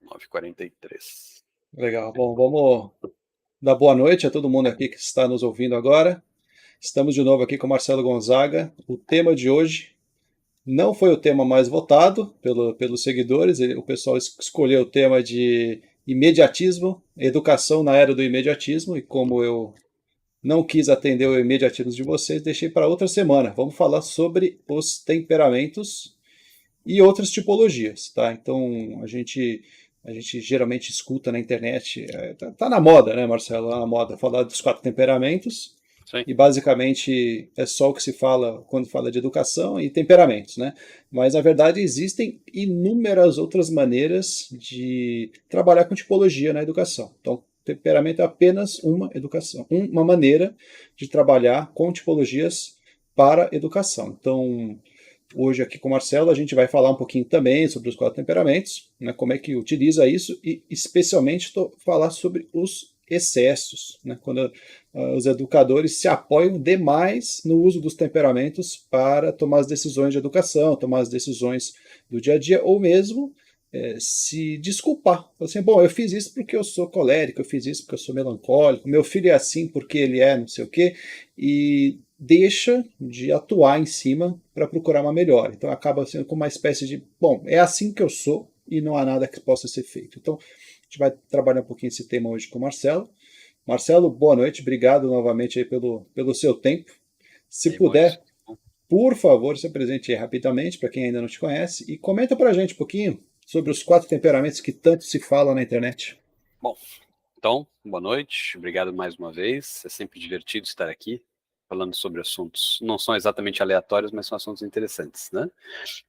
9h43. Legal. Bom, vamos dar boa noite a todo mundo aqui que está nos ouvindo agora. Estamos de novo aqui com o Marcelo Gonzaga. O tema de hoje não foi o tema mais votado pelos seguidores. O pessoal escolheu o tema de imediatismo, educação na era do imediatismo, e como eu não quis atender o imediatismo de vocês, deixei para outra semana. Vamos falar sobre os temperamentos e outras tipologias, tá? Então a gente geralmente escuta na internet, tá na moda, né, Marcelo? Tá na moda falar dos quatro temperamentos, Sim. e basicamente é só o que se fala quando fala de educação e temperamentos, né? Mas na verdade existem inúmeras outras maneiras de trabalhar com tipologia na educação. Então, temperamento é apenas uma educação, uma maneira de trabalhar com tipologias para educação. Então, hoje aqui com o Marcelo a gente vai falar um pouquinho também sobre os quatro temperamentos, né, como é que utiliza isso e especialmente falar sobre os excessos, né, quando os educadores se apoiam demais no uso dos temperamentos para tomar as decisões de educação, tomar as decisões do dia a dia, ou mesmo se desculpar. Assim, bom, eu fiz isso porque eu sou colérico, eu fiz isso porque eu sou melancólico, meu filho é assim porque ele é não sei o quê, e deixa de atuar em cima para procurar uma melhora. Então acaba sendo como uma espécie de, bom, é assim que eu sou e não há nada que possa ser feito. Então a gente vai trabalhar um pouquinho esse tema hoje com o Marcelo. Marcelo, boa noite, obrigado novamente aí pelo seu tempo. Se E aí, Maurício? puder, por favor, se apresente aí rapidamente para quem ainda não te conhece e comenta para a gente um pouquinho sobre os quatro temperamentos que tanto se fala na internet. Bom, então, boa noite, obrigado mais uma vez. É sempre divertido estar aqui falando sobre assuntos, não são exatamente aleatórios, mas são assuntos interessantes, né?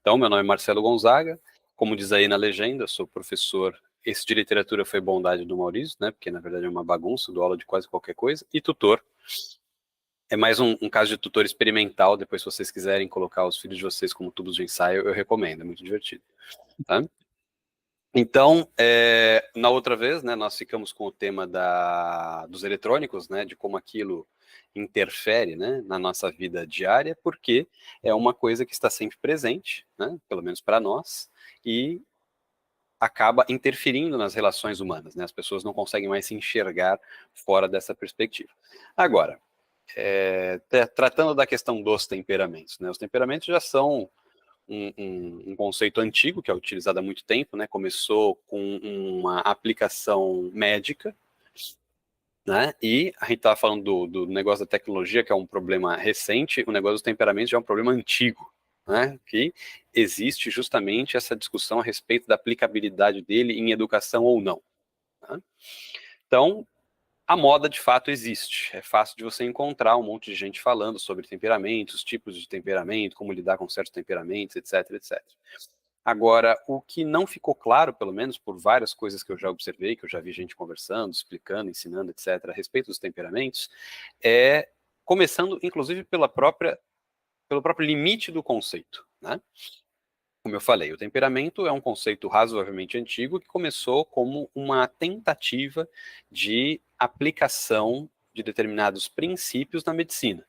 Então, meu nome é Marcelo Gonzaga, como diz aí na legenda, sou professor. Esse de literatura foi bondade do Maurício, né? Porque na verdade é uma bagunça, dou aula de quase qualquer coisa, e tutor. É mais um caso de tutor experimental. Depois, se vocês quiserem colocar os filhos de vocês como tubos de ensaio, eu recomendo, é muito divertido. Tá? Então, na outra vez, né, nós ficamos com o tema dos eletrônicos, né, de como aquilo interfere, né, na nossa vida diária, porque é uma coisa que está sempre presente, né, pelo menos para nós, e acaba interferindo nas relações humanas, né, as pessoas não conseguem mais se enxergar fora dessa perspectiva. Agora, tratando da questão dos temperamentos, né, os temperamentos já são um conceito antigo, que é utilizado há muito tempo, né? Começou com uma aplicação médica, né? E a gente estava falando do negócio da tecnologia, que é um problema recente, o negócio dos temperamentos já é um problema antigo, né? Que existe justamente essa discussão a respeito da aplicabilidade dele em educação ou não. Né? Então, a moda de fato existe. É fácil de você encontrar um monte de gente falando sobre temperamentos, tipos de temperamento, como lidar com certos temperamentos, etc, etc. Agora, o que não ficou claro, pelo menos por várias coisas que eu já observei, que eu já vi gente conversando, explicando, ensinando, etc, a respeito dos temperamentos, é começando, inclusive, pelo próprio limite do conceito, né? Como eu falei, o temperamento é um conceito razoavelmente antigo que começou como uma tentativa de aplicação de determinados princípios na medicina.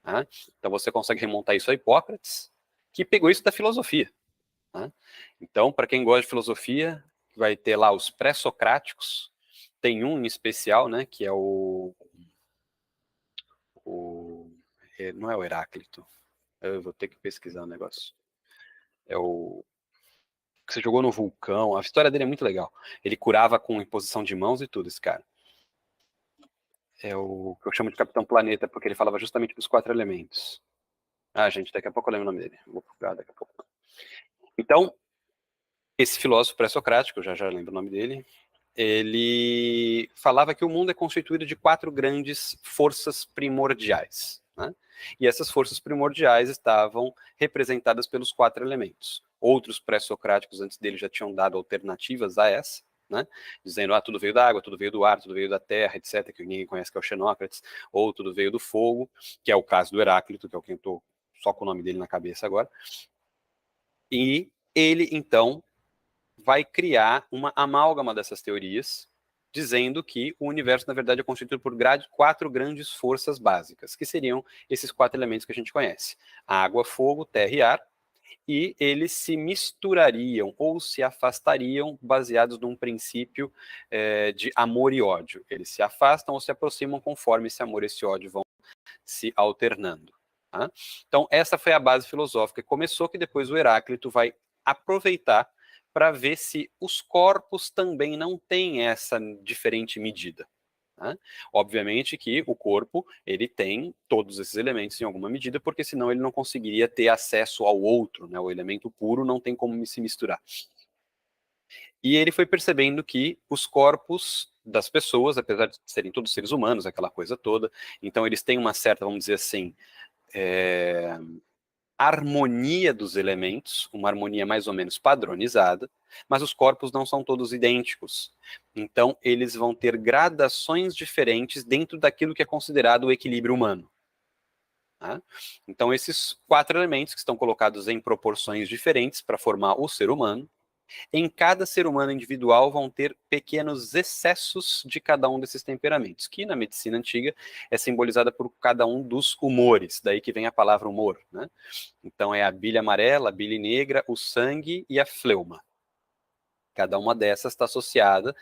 Né? Então você consegue remontar isso a Hipócrates, que pegou isso da filosofia. Né? Então, para quem gosta de filosofia, vai ter lá os pré-socráticos, tem um em especial, né, que é o não é o Heráclito, eu vou ter que pesquisar o negócio. É o que você jogou no vulcão. A história dele é muito legal. Ele curava com imposição de mãos e tudo, esse cara. É o que eu chamo de Capitão Planeta, porque ele falava justamente dos quatro elementos. Ah, gente, daqui a pouco eu lembro o nome dele. Vou procurar daqui a pouco. Então, esse filósofo pré-socrático, eu já lembro o nome dele, ele falava que o mundo é constituído de quatro grandes forças primordiais. Né? E essas forças primordiais estavam representadas pelos quatro elementos. Outros pré-socráticos antes dele já tinham dado alternativas a essa, né? Dizendo, tudo veio da água, tudo veio do ar, tudo veio da terra, etc., que ninguém conhece, que é o Xenócrates, ou tudo veio do fogo, que é o caso do Heráclito, que é o que eu estou só com o nome dele na cabeça agora. E ele, então, vai criar uma amálgama dessas teorias, dizendo que o universo, na verdade, é constituído por quatro grandes forças básicas, que seriam esses quatro elementos que a gente conhece: água, fogo, terra e ar. e eles se misturariam ou se afastariam baseados num princípio de amor e ódio. Eles se afastam ou se aproximam conforme esse amor e esse ódio vão se alternando. Tá? Então, essa foi a base filosófica que começou, que depois o Heráclito vai aproveitar para ver se os corpos também não têm essa diferente medida. Tá? Obviamente que o corpo ele tem todos esses elementos em alguma medida, porque senão ele não conseguiria ter acesso ao outro, né? O elemento puro não tem como se misturar. E ele foi percebendo que os corpos das pessoas, apesar de serem todos seres humanos, aquela coisa toda, então eles têm uma certa, vamos dizer assim, harmonia dos elementos, uma harmonia mais ou menos padronizada, mas os corpos não são todos idênticos. Então, eles vão ter gradações diferentes dentro daquilo que é considerado o equilíbrio humano. Tá? Então, esses 4 elementos que estão colocados em proporções diferentes para formar o ser humano, em cada ser humano individual vão ter pequenos excessos de cada um desses temperamentos, que na medicina antiga é simbolizada por cada um dos humores, daí que vem a palavra humor, né? Então é a bile amarela, a bile negra, o sangue e a fleuma. Cada uma dessas está associada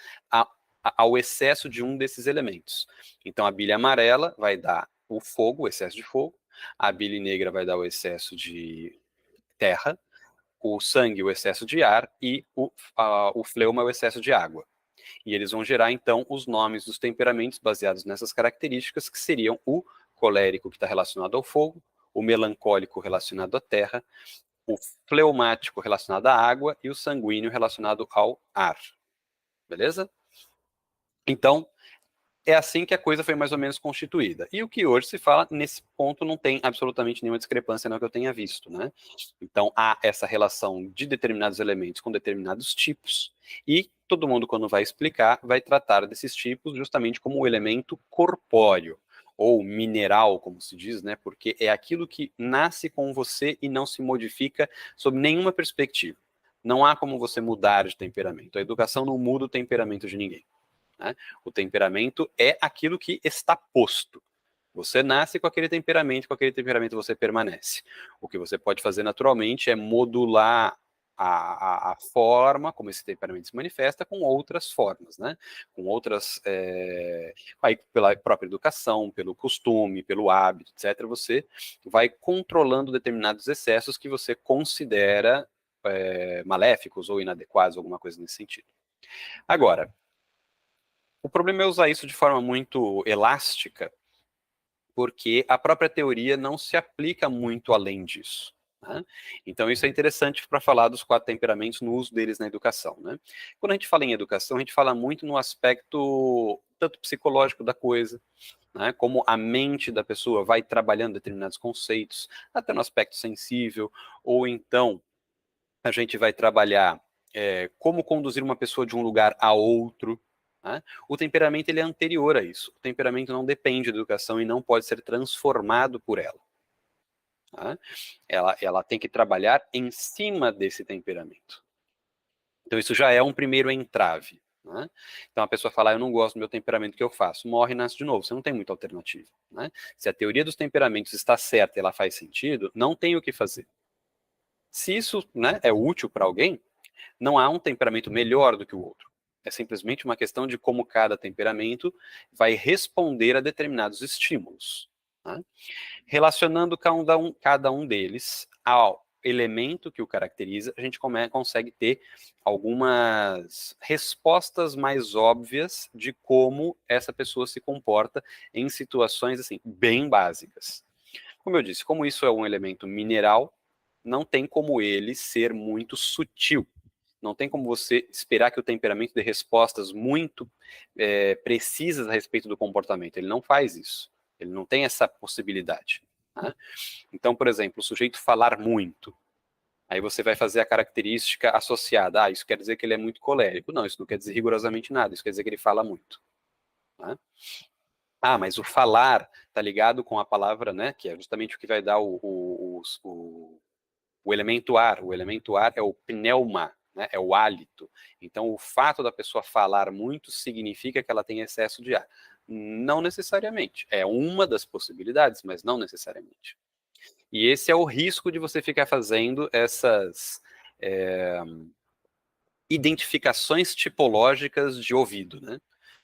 ao excesso de um desses elementos. Então a bile amarela vai dar o fogo, o excesso de fogo, a bile negra vai dar o excesso de terra, o sangue, o excesso de ar, e o fleuma, o excesso de água. E eles vão gerar, então, os nomes dos temperamentos baseados nessas características, que seriam o colérico, que está relacionado ao fogo, o melancólico relacionado à terra, o fleumático relacionado à água e o sanguíneo relacionado ao ar. Beleza? Então, é assim que a coisa foi mais ou menos constituída. E o que hoje se fala, nesse ponto, não tem absolutamente nenhuma discrepância no que eu tenha visto, né? Então, há essa relação de determinados elementos com determinados tipos, e todo mundo, quando vai explicar, vai tratar desses tipos justamente como o elemento corpóreo, ou mineral, como se diz, né? Porque é aquilo que nasce com você e não se modifica sob nenhuma perspectiva. Não há como você mudar de temperamento. A educação não muda o temperamento de ninguém. Né? O temperamento é aquilo que está posto. Você nasce com aquele temperamento você permanece. O que você pode fazer naturalmente é modular a forma como esse temperamento se manifesta com outras formas, né? Com outras, aí pela própria educação, pelo costume, pelo hábito, etc. Você vai controlando determinados excessos que você considera maléficos ou inadequados, alguma coisa nesse sentido. Agora, o problema é usar isso de forma muito elástica, porque a própria teoria não se aplica muito além disso. Né? Então, isso é interessante para falar dos 4 temperamentos no uso deles na educação. Né? Quando a gente fala em educação, a gente fala muito no aspecto tanto psicológico da coisa, né? Como a mente da pessoa vai trabalhando determinados conceitos, até no aspecto sensível, ou então a gente vai trabalhar como conduzir uma pessoa de um lugar a outro. Né? O temperamento ele é anterior a isso. O temperamento não depende da educação e não pode ser transformado por ela. Tá? Ela tem que trabalhar em cima desse temperamento. Então isso já é um primeiro entrave. Né? Então a pessoa fala, eu não gosto do meu temperamento, o que eu faço? Morre e nasce de novo, você não tem muita alternativa. Né? Se a teoria dos temperamentos está certa e ela faz sentido, não tem o que fazer. Se isso, né, é útil para alguém, não há um temperamento melhor do que o outro. É simplesmente uma questão de como cada temperamento vai responder a determinados estímulos. Tá? Relacionando cada um deles ao elemento que o caracteriza, a gente consegue ter algumas respostas mais óbvias de como essa pessoa se comporta em situações assim bem básicas. Como eu disse, como isso é um elemento mineral, não tem como ele ser muito sutil. Não tem como você esperar que o temperamento dê respostas muito precisas a respeito do comportamento. Ele não faz isso. Ele não tem essa possibilidade. Né? Então, por exemplo, o sujeito falar muito. Aí você vai fazer a característica associada. Ah, isso quer dizer que ele é muito colérico. Não, isso não quer dizer rigorosamente nada. Isso quer dizer que ele fala muito. Né? Ah, mas o falar está ligado com a palavra, né? Que é justamente o que vai dar o elemento ar. O elemento ar é o pneuma, né, é o hálito. Então, o fato da pessoa falar muito significa que ela tem excesso de ar. Não necessariamente. É uma das possibilidades, mas não necessariamente. E esse é o risco de você ficar fazendo essas identificações tipológicas de ouvido, né?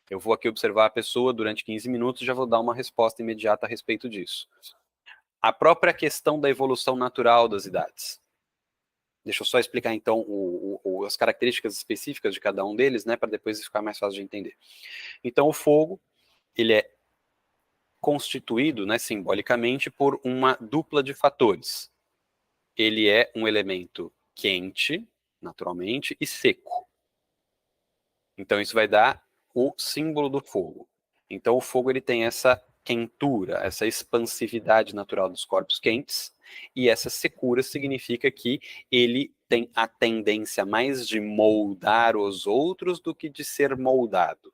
Eu vou aqui observar a pessoa durante 15 minutos e já vou dar uma resposta imediata a respeito disso. A própria questão da evolução natural das idades. Deixa eu só explicar, então, as características específicas de cada um deles, né, para depois ficar mais fácil de entender. Então, o fogo, ele é constituído, né, simbolicamente, por uma dupla de fatores. Ele é um elemento quente, naturalmente, e seco. Então, isso vai dar o símbolo do fogo. Então, o fogo ele tem essa quentura, essa expansividade natural dos corpos quentes, e essa secura significa que ele tem a tendência mais de moldar os outros do que de ser moldado.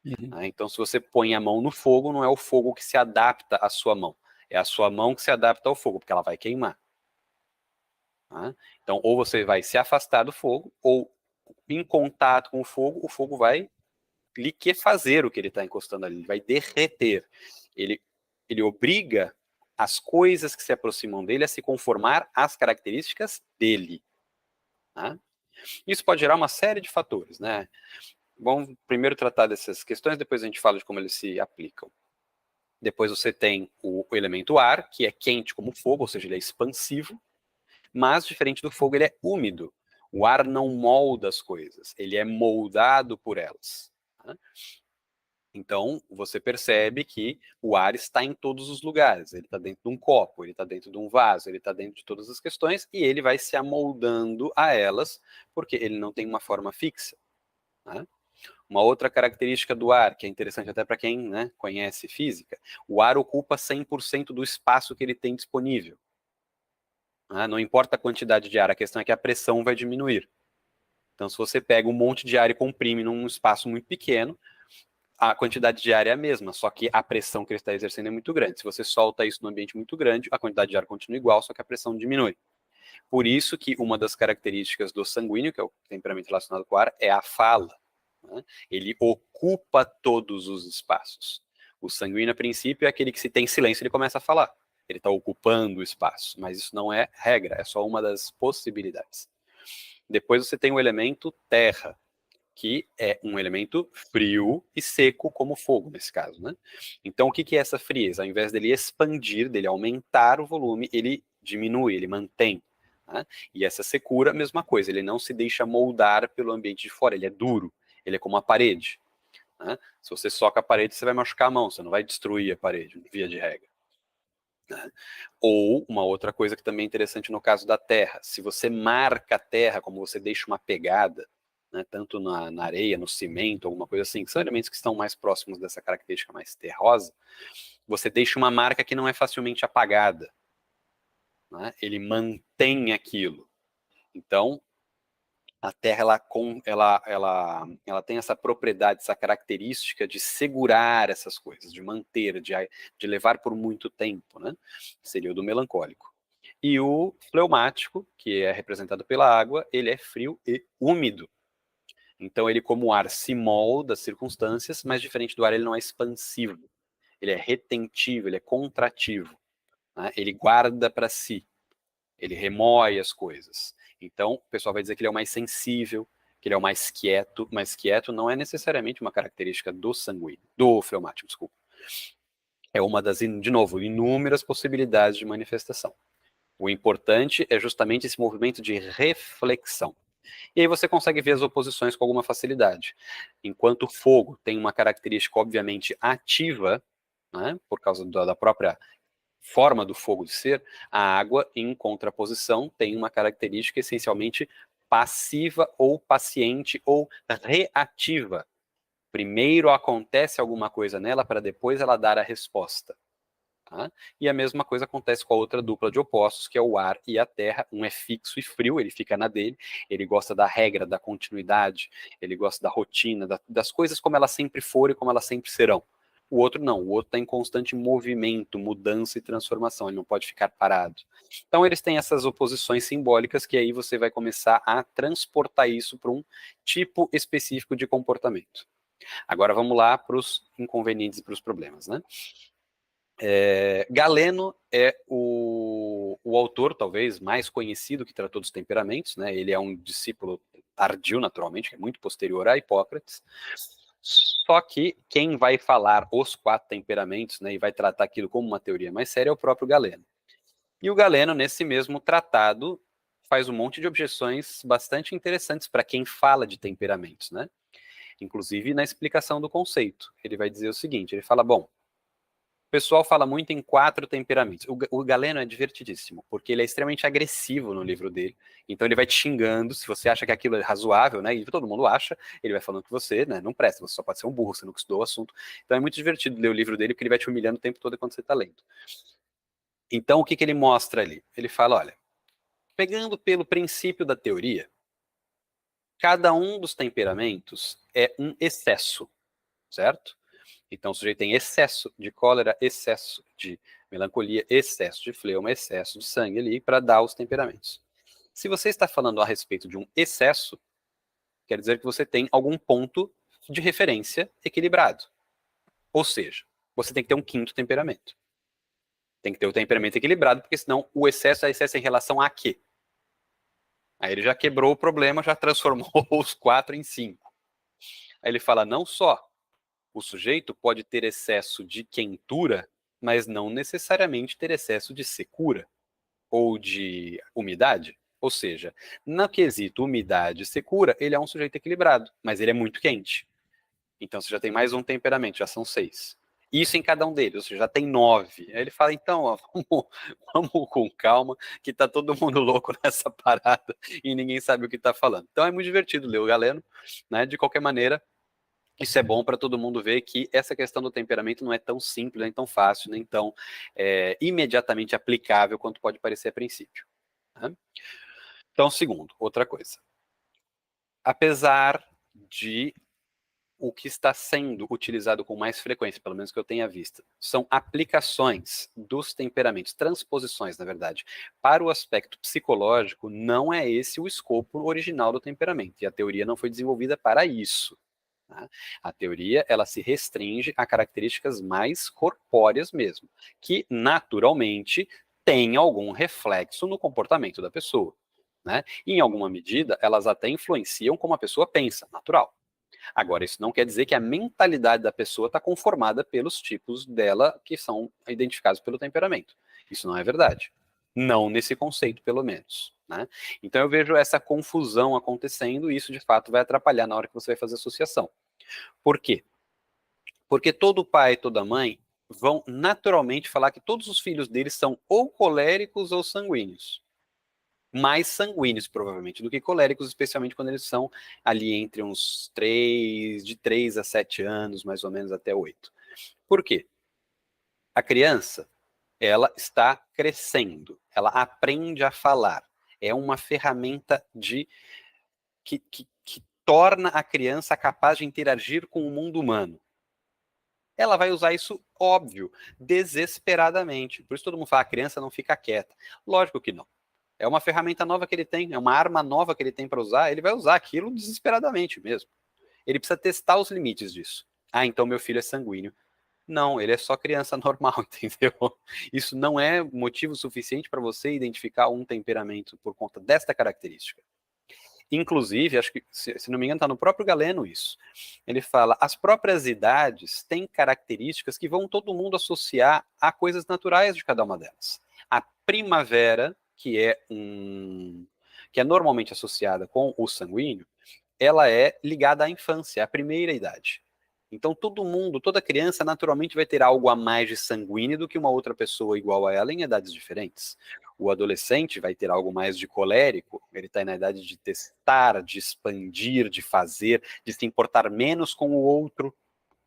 Uhum. Então, se você põe a mão no fogo, não é o fogo que se adapta à sua mão, é a sua mão que se adapta ao fogo, porque ela vai queimar. Então, ou você vai se afastar do fogo, ou em contato com o fogo vai liquefazer o que ele está encostando ali, ele vai derreter. Ele obriga as coisas que se aproximam dele a se conformar às características dele. Tá? Isso pode gerar uma série de fatores, né? Vamos primeiro tratar dessas questões, depois a gente fala de como eles se aplicam. Depois você tem o elemento ar, que é quente como fogo, ou seja, ele é expansivo, mas diferente do fogo, ele é úmido. O ar não molda as coisas, ele é moldado por elas. Tá? Então, você percebe que o ar está em todos os lugares. Ele está dentro de um copo, ele está dentro de um vaso, ele está dentro de todas as questões e ele vai se amoldando a elas, porque ele não tem uma forma fixa. Né? Uma outra característica do ar, que é interessante até para quem, né, conhece física, o ar ocupa 100% do espaço que ele tem disponível. Né? Não importa a quantidade de ar, a questão é que a pressão vai diminuir. Então, se você pega um monte de ar e comprime num espaço muito pequeno, a quantidade de ar é a mesma, só que a pressão que ele está exercendo é muito grande. Se você solta isso num ambiente muito grande, a quantidade de ar continua igual, só que a pressão diminui. Por isso que uma das características do sanguíneo, que é o temperamento relacionado com o ar, é a fala. Né? Ele ocupa todos os espaços. O sanguíneo, a princípio, é aquele que se tem silêncio, ele começa a falar. Ele está ocupando o espaço, mas isso não é regra, é só uma das possibilidades. Depois você tem o elemento terra, que é um elemento frio e seco como fogo, nesse caso, né? Então, o que é essa frieza? Ao invés dele expandir, dele aumentar o volume, ele diminui, ele mantém. Né? E essa secura, mesma coisa, ele não se deixa moldar pelo ambiente de fora, ele é duro, ele é como a parede. Né? Se você soca a parede, você vai machucar a mão, você não vai destruir a parede, via de regra. Né? Ou uma outra coisa que também é interessante no caso da terra, se você marca a terra, como você deixa uma pegada, né, tanto na areia, no cimento, alguma coisa assim, que são elementos que estão mais próximos dessa característica mais terrosa, você deixa uma marca que não é facilmente apagada. Né? Ele mantém aquilo. Então, a Terra ela tem essa propriedade, essa característica de segurar essas coisas, de manter, de levar por muito tempo. Né? Seria o do melancólico. E o fleumático, que é representado pela água, ele é frio e úmido. Então, ele, como o ar, se molda às circunstâncias, mas diferente do ar, ele não é expansivo. Ele é retentivo, ele é contrativo. Né? Ele guarda para si. Ele remoe as coisas. Então, o pessoal vai dizer que ele é o mais sensível, que ele é o mais quieto, mas quieto não é necessariamente uma característica do sanguíneo, do fleumático, desculpa. É uma das, de novo, inúmeras possibilidades de manifestação. O importante é justamente esse movimento de reflexão. E aí você consegue ver as oposições com alguma facilidade. Enquanto o fogo tem uma característica, obviamente, ativa, né, por causa da própria forma do fogo de ser, a água, em contraposição, tem uma característica essencialmente passiva ou paciente ou reativa. Primeiro acontece alguma coisa nela para depois ela dar a resposta. Tá? E a mesma coisa acontece com a outra dupla de opostos, que é o ar e a terra. Um é fixo e frio, ele fica na dele, ele gosta da regra, da continuidade, ele gosta da rotina, das coisas como elas sempre foram e como elas sempre serão. O outro não, o outro está em constante movimento, mudança e transformação, ele não pode ficar parado. Então eles têm essas oposições simbólicas que aí você vai começar a transportar isso para um tipo específico de comportamento. Agora vamos lá para os inconvenientes e para os problemas, né? Galeno é o autor talvez mais conhecido que tratou dos temperamentos, né? Ele é um discípulo tardio, naturalmente, que é muito posterior a Hipócrates. Só que quem vai falar os 4 temperamentos, né, e vai tratar aquilo como uma teoria mais séria é o próprio Galeno. E o Galeno, nesse mesmo tratado, faz um monte de objeções bastante interessantes para quem fala de temperamentos, né? Inclusive na explicação do conceito. Ele vai dizer o seguinte, ele fala, bom, o pessoal fala muito em 4 temperamentos. O Galeno é divertidíssimo, porque ele é extremamente agressivo no livro dele. Então ele vai te xingando, se você acha que aquilo é razoável, né? E todo mundo acha, ele vai falando que você, né, não presta, você só pode ser um burro, você nunca estudou o assunto. Então é muito divertido ler o livro dele, porque ele vai te humilhando o tempo todo enquanto você está lendo. Então o que ele mostra ali? Ele fala, olha, pegando pelo princípio da teoria, cada um dos temperamentos é um excesso, certo? Então o sujeito tem excesso de cólera, excesso de melancolia, excesso de fleuma, excesso de sangue ali para dar os temperamentos. Se você está falando a respeito de um excesso, quer dizer que você tem algum ponto de referência equilibrado. Ou seja, você tem que ter um 5º temperamento. Tem que ter o temperamento equilibrado, porque senão o excesso é excesso em relação a quê? Aí ele já quebrou o problema, já transformou os 4 em 5. Aí ele fala, não só o sujeito pode ter excesso de quentura, mas não necessariamente ter excesso de secura ou de umidade. Ou seja, no quesito umidade e secura, ele é um sujeito equilibrado, mas ele é muito quente. Então você já tem mais um temperamento, já são 6. Isso em cada um deles, ou seja, já tem 9. Aí ele fala, então, ó, vamos com calma, que tá todo mundo louco nessa parada e ninguém sabe o que tá falando. Então é muito divertido ler o Galeno, né? De qualquer maneira, isso é bom para todo mundo ver que essa questão do temperamento não é tão simples, nem tão fácil, nem tão imediatamente aplicável quanto pode parecer a princípio. Né? Então, segundo, outra coisa. Apesar de o que está sendo utilizado com mais frequência, pelo menos que eu tenha visto, são aplicações dos temperamentos, transposições, na verdade, para o aspecto psicológico, não é esse o escopo original do temperamento, e a teoria não foi desenvolvida para isso. Tá? A teoria, ela se restringe a características mais corpóreas mesmo, que naturalmente têm algum reflexo no comportamento da pessoa. Né? E, em alguma medida, elas até influenciam como a pessoa pensa, natural. Agora, isso não quer dizer que a mentalidade da pessoa está conformada pelos tipos dela que são identificados pelo temperamento. Isso não é verdade. Não nesse conceito, pelo menos. Né? Então eu vejo essa confusão acontecendo e isso, de fato, vai atrapalhar na hora que você vai fazer associação. Por quê? Porque todo pai e toda mãe vão naturalmente falar que todos os filhos deles são ou coléricos ou sanguíneos. Mais sanguíneos, provavelmente, do que coléricos, especialmente quando eles são ali entre de 3 a 7 anos, mais ou menos, até 8. Por quê? A criança, ela está crescendo, ela aprende a falar. É uma ferramenta que torna a criança capaz de interagir com o mundo humano. Ela vai usar isso, óbvio, desesperadamente. Por isso todo mundo fala, a criança não fica quieta. Lógico que não. É uma ferramenta nova que ele tem, é uma arma nova que ele tem para usar, ele vai usar aquilo desesperadamente mesmo. Ele precisa testar os limites disso. Ah, então meu filho é sanguíneo. Não, ele é só criança normal, entendeu? Isso não é motivo suficiente para você identificar um temperamento por conta desta característica. Inclusive, acho que, se não me engano, está no próprio Galeno isso. Ele fala, as próprias idades têm características que vão todo mundo associar a coisas naturais de cada uma delas. A primavera, que é normalmente associada com o sanguíneo, ela é ligada à infância, à primeira idade. Então todo mundo, toda criança naturalmente vai ter algo a mais de sanguíneo do que uma outra pessoa igual a ela em idades diferentes. O adolescente vai ter algo mais de colérico, ele está na idade de testar, de expandir, de fazer, de se importar menos com o outro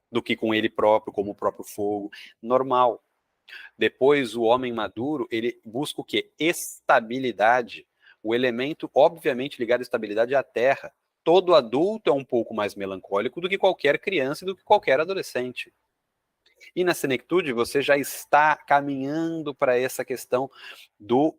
do que com ele próprio, como o próprio fogo. Normal. Depois, o homem maduro, ele busca o quê? Estabilidade. O elemento, obviamente, ligado à estabilidade é a terra. Todo adulto é um pouco mais melancólico do que qualquer criança e do que qualquer adolescente. E na senectude, você já está caminhando para essa questão do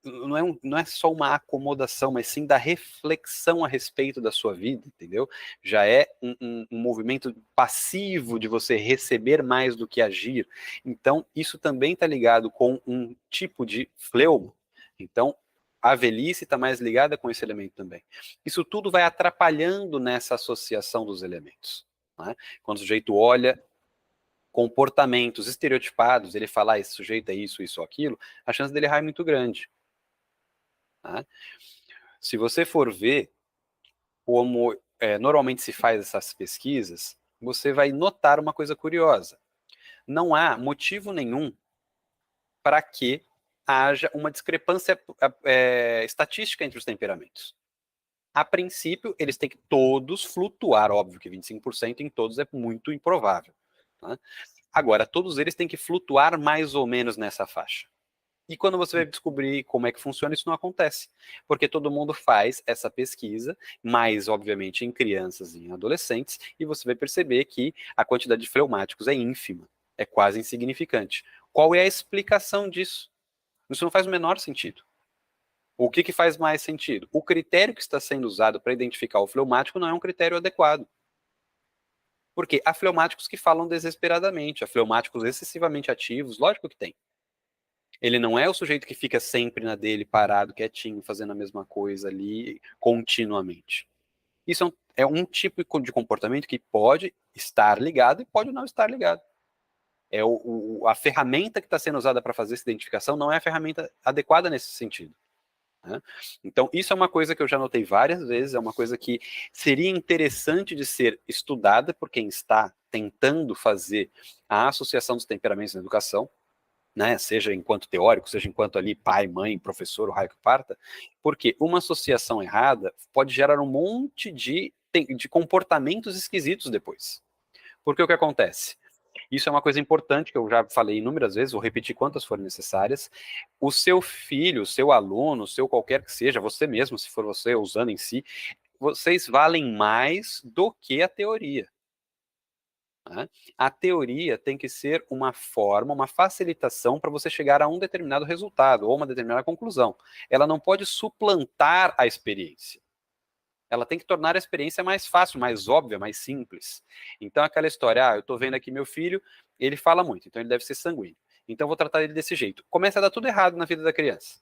não é só uma acomodação, mas sim da reflexão a respeito da sua vida, entendeu? Já é um movimento passivo de você receber mais do que agir. Então, isso também está ligado com um tipo de fleuma. Então, a velhice está mais ligada com esse elemento também. Isso tudo vai atrapalhando nessa associação dos elementos. Né? Quando o sujeito olha comportamentos estereotipados, ele fala, esse sujeito é isso, isso, aquilo, a chance dele errar é muito grande. Tá? Se você for ver como normalmente se faz essas pesquisas, você vai notar uma coisa curiosa. Não há motivo nenhum para que haja uma discrepância estatística entre os temperamentos. A princípio, eles têm que todos flutuar, óbvio que 25% em todos é muito improvável. Tá? Agora, todos eles têm que flutuar mais ou menos nessa faixa. E quando você vai descobrir como é que funciona, isso não acontece. Porque todo mundo faz essa pesquisa, mais, obviamente, em crianças e em adolescentes, e você vai perceber que a quantidade de fleumáticos é ínfima, é quase insignificante. Qual é a explicação disso? Isso não faz o menor sentido. O que faz mais sentido? O critério que está sendo usado para identificar o fleumático não é um critério adequado. Porque há fleumáticos que falam desesperadamente, há fleumáticos excessivamente ativos, lógico que tem. Ele não é o sujeito que fica sempre na dele, parado, quietinho, fazendo a mesma coisa ali continuamente. Isso é um tipo de comportamento que pode estar ligado e pode não estar ligado. A ferramenta que está sendo usada para fazer essa identificação não é a ferramenta adequada nesse sentido. Né? Então, isso é uma coisa que eu já notei várias vezes, é uma coisa que seria interessante de ser estudada por quem está tentando fazer a associação dos temperamentos na educação, né, seja enquanto teórico, seja enquanto ali pai, mãe, professor, o raio que parta, porque uma associação errada pode gerar um monte de comportamentos esquisitos depois. Porque o que acontece? Isso é uma coisa importante que eu já falei inúmeras vezes, vou repetir quantas forem necessárias. O seu filho, o seu aluno, o seu qualquer que seja, você mesmo, se for você usando em si, vocês valem mais do que a teoria. Né? A teoria tem que ser uma forma, uma facilitação para você chegar a um determinado resultado ou uma determinada conclusão. Ela não pode suplantar a experiência. Ela tem que tornar a experiência mais fácil, mais óbvia, mais simples. Então, aquela história, eu estou vendo aqui meu filho, ele fala muito, então ele deve ser sanguíneo. Então, eu vou tratar ele desse jeito. Começa a dar tudo errado na vida da criança.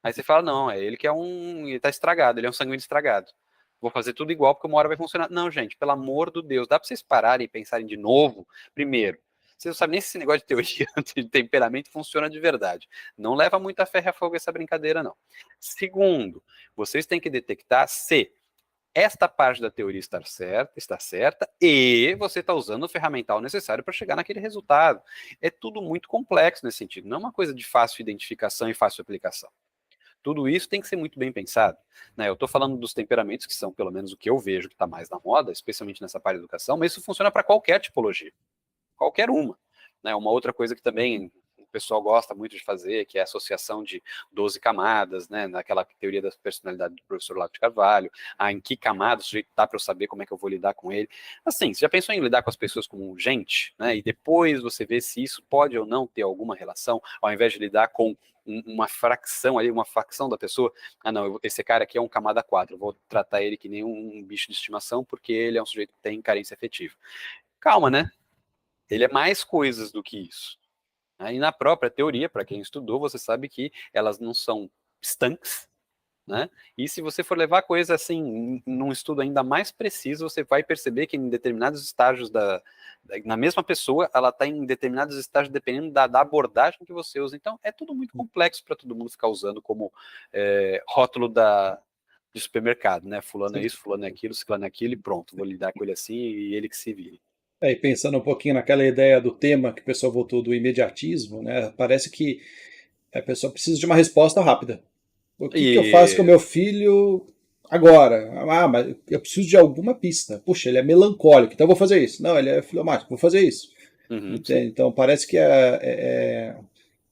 Aí você fala, não, é ele que ele está estragado, ele é um sanguíneo estragado. Vou fazer tudo igual porque uma hora vai funcionar. Não, gente, pelo amor do Deus, dá para vocês pararem e pensarem de novo? Primeiro, vocês não sabem nem se esse negócio de teoria de temperamento funciona de verdade. Não leva muita ferro a fogo essa brincadeira, não. Segundo, vocês têm que detectar se esta parte da teoria está certa e você está usando o ferramental necessário para chegar naquele resultado. É tudo muito complexo nesse sentido. Não é uma coisa de fácil identificação e fácil aplicação. Tudo isso tem que ser muito bem pensado. Né? Eu estou falando dos temperamentos, que são pelo menos o que eu vejo que está mais na moda, especialmente nessa parte de educação, mas isso funciona para qualquer tipologia. Qualquer uma. Né? Uma outra coisa que também o pessoal gosta muito de fazer, que é a associação de 12 camadas, né? Naquela teoria da personalidade do professor Olavo de Carvalho, em que camada o sujeito está para eu saber como é que eu vou lidar com ele. Assim, você já pensou em lidar com as pessoas como gente, né? E depois você vê se isso pode ou não ter alguma relação, ao invés de lidar com uma fracção ali, uma facção da pessoa, não, esse cara aqui é um camada 4, eu vou tratar ele que nem um bicho de estimação, porque ele é um sujeito que tem carência afetiva. Calma, né? Ele é mais coisas do que isso. E na própria teoria, para quem estudou, você sabe que elas não são estanques, né? E se você for levar a coisa assim, num estudo ainda mais preciso, você vai perceber que em determinados estágios na mesma pessoa, ela está em determinados estágios dependendo da abordagem que você usa. Então, é tudo muito complexo para todo mundo ficar usando como rótulo de supermercado, né? Fulano é isso, fulano é aquilo, ciclano é aquilo, e pronto, vou lidar com ele assim e ele que se vire. E pensando um pouquinho naquela ideia do tema que o pessoal voltou do imediatismo, né? Parece que a pessoa precisa de uma resposta rápida. O que eu faço com o E... meu filho agora? Mas eu preciso de alguma pista. Puxa, ele é melancólico, então eu vou fazer isso. Não, ele é fleumático, vou fazer isso. Sim. Então parece que é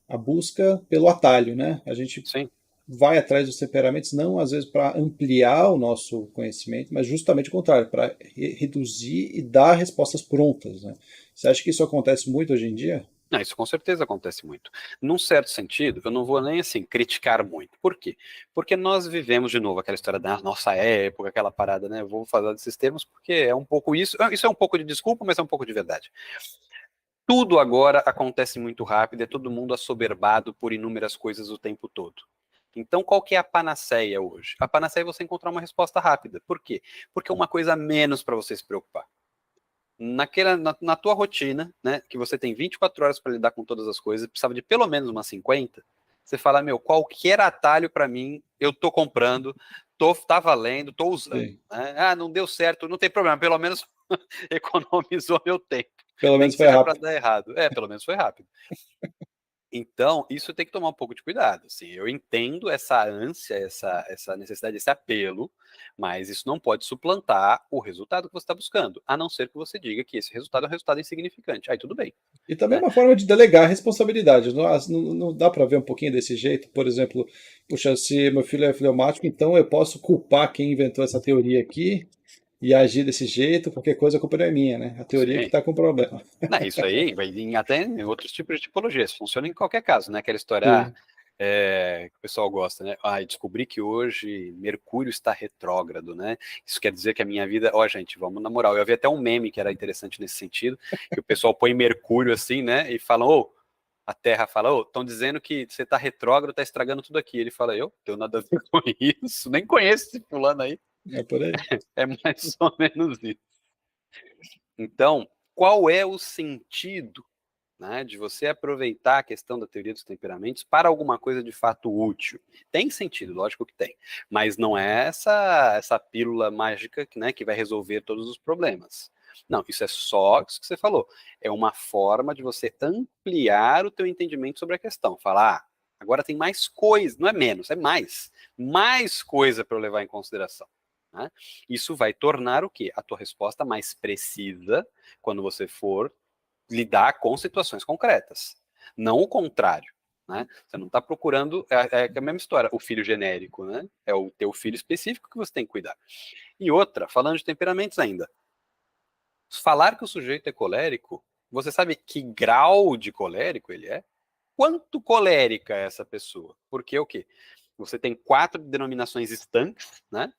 a busca pelo atalho, né? A gente Sim. vai atrás dos temperamentos não às vezes para ampliar o nosso conhecimento, mas justamente o contrário, para reduzir e dar respostas prontas, né? Você acha que isso acontece muito hoje em dia? Isso com certeza acontece muito. Num certo sentido, eu não vou nem assim criticar muito. Por quê? Porque nós vivemos de novo aquela história da nossa época, aquela parada, né? Eu vou falar desses termos porque é um pouco isso. Isso é um pouco de desculpa, mas é um pouco de verdade. Tudo agora acontece muito rápido, é todo mundo assoberbado por inúmeras coisas o tempo todo. Então, qual que é a panaceia hoje? A panaceia é você encontrar uma resposta rápida. Por quê? Porque é uma coisa a menos para você se preocupar. Na tua rotina, né, que você tem 24 horas para lidar com todas as coisas, precisava de pelo menos umas 50, você fala, meu, qualquer atalho para mim, eu tô comprando, tá valendo, tô usando. Né? Não deu certo, não tem problema, pelo menos economizou meu tempo. Pelo Nem menos que foi seja para rápido. dar errado. Pelo menos foi rápido. Então, isso tem que tomar um pouco de cuidado. Assim, eu entendo essa ânsia, essa necessidade, esse apelo, mas isso não pode suplantar o resultado que você está buscando, a não ser que você diga que esse resultado é um resultado insignificante. Aí tudo bem. E também é Né? uma forma de delegar responsabilidade. Não dá para ver um pouquinho desse jeito? Por exemplo, puxa, se meu filho é fleumático, então eu posso culpar quem inventou essa teoria aqui e agir desse jeito, qualquer coisa a culpa não é minha, né? A teoria que Sim. está com problema. Não, isso aí vai até em outros tipos de tipologias. Funciona em qualquer caso, né? Aquela história que o pessoal gosta, né? Descobri que hoje Mercúrio está retrógrado, né? Isso quer dizer que a minha vida. Gente, vamos na moral. Eu vi até um meme que era interessante nesse sentido, que o pessoal põe Mercúrio assim, né? E falam, a Terra fala, estão dizendo que você está retrógrado, está estragando tudo aqui. Ele fala, eu? Tenho nada a ver com isso, nem conheço esse fulano aí. É por aí. É mais ou menos isso. Então, qual é o sentido, né, de você aproveitar a questão da teoria dos temperamentos para alguma coisa de fato útil? Tem sentido, lógico que tem, mas não é essa pílula mágica, né, que vai resolver todos os problemas. Não, isso é só isso que você falou. É uma forma de você ampliar o teu entendimento sobre a questão. Falar, agora tem mais coisa, não é menos, é mais coisa para eu levar em consideração. Né? Isso vai tornar o quê? A tua resposta mais precisa quando você for lidar com situações concretas. Não o contrário. Né? Você não está procurando, é a mesma história, o filho genérico, né? É o teu filho específico que você tem que cuidar. E outra, falando de temperamentos ainda, falar que o sujeito é colérico, você sabe que grau de colérico ele é? Quanto colérica é essa pessoa? Porque o quê? Você tem 4 denominações estanques, né?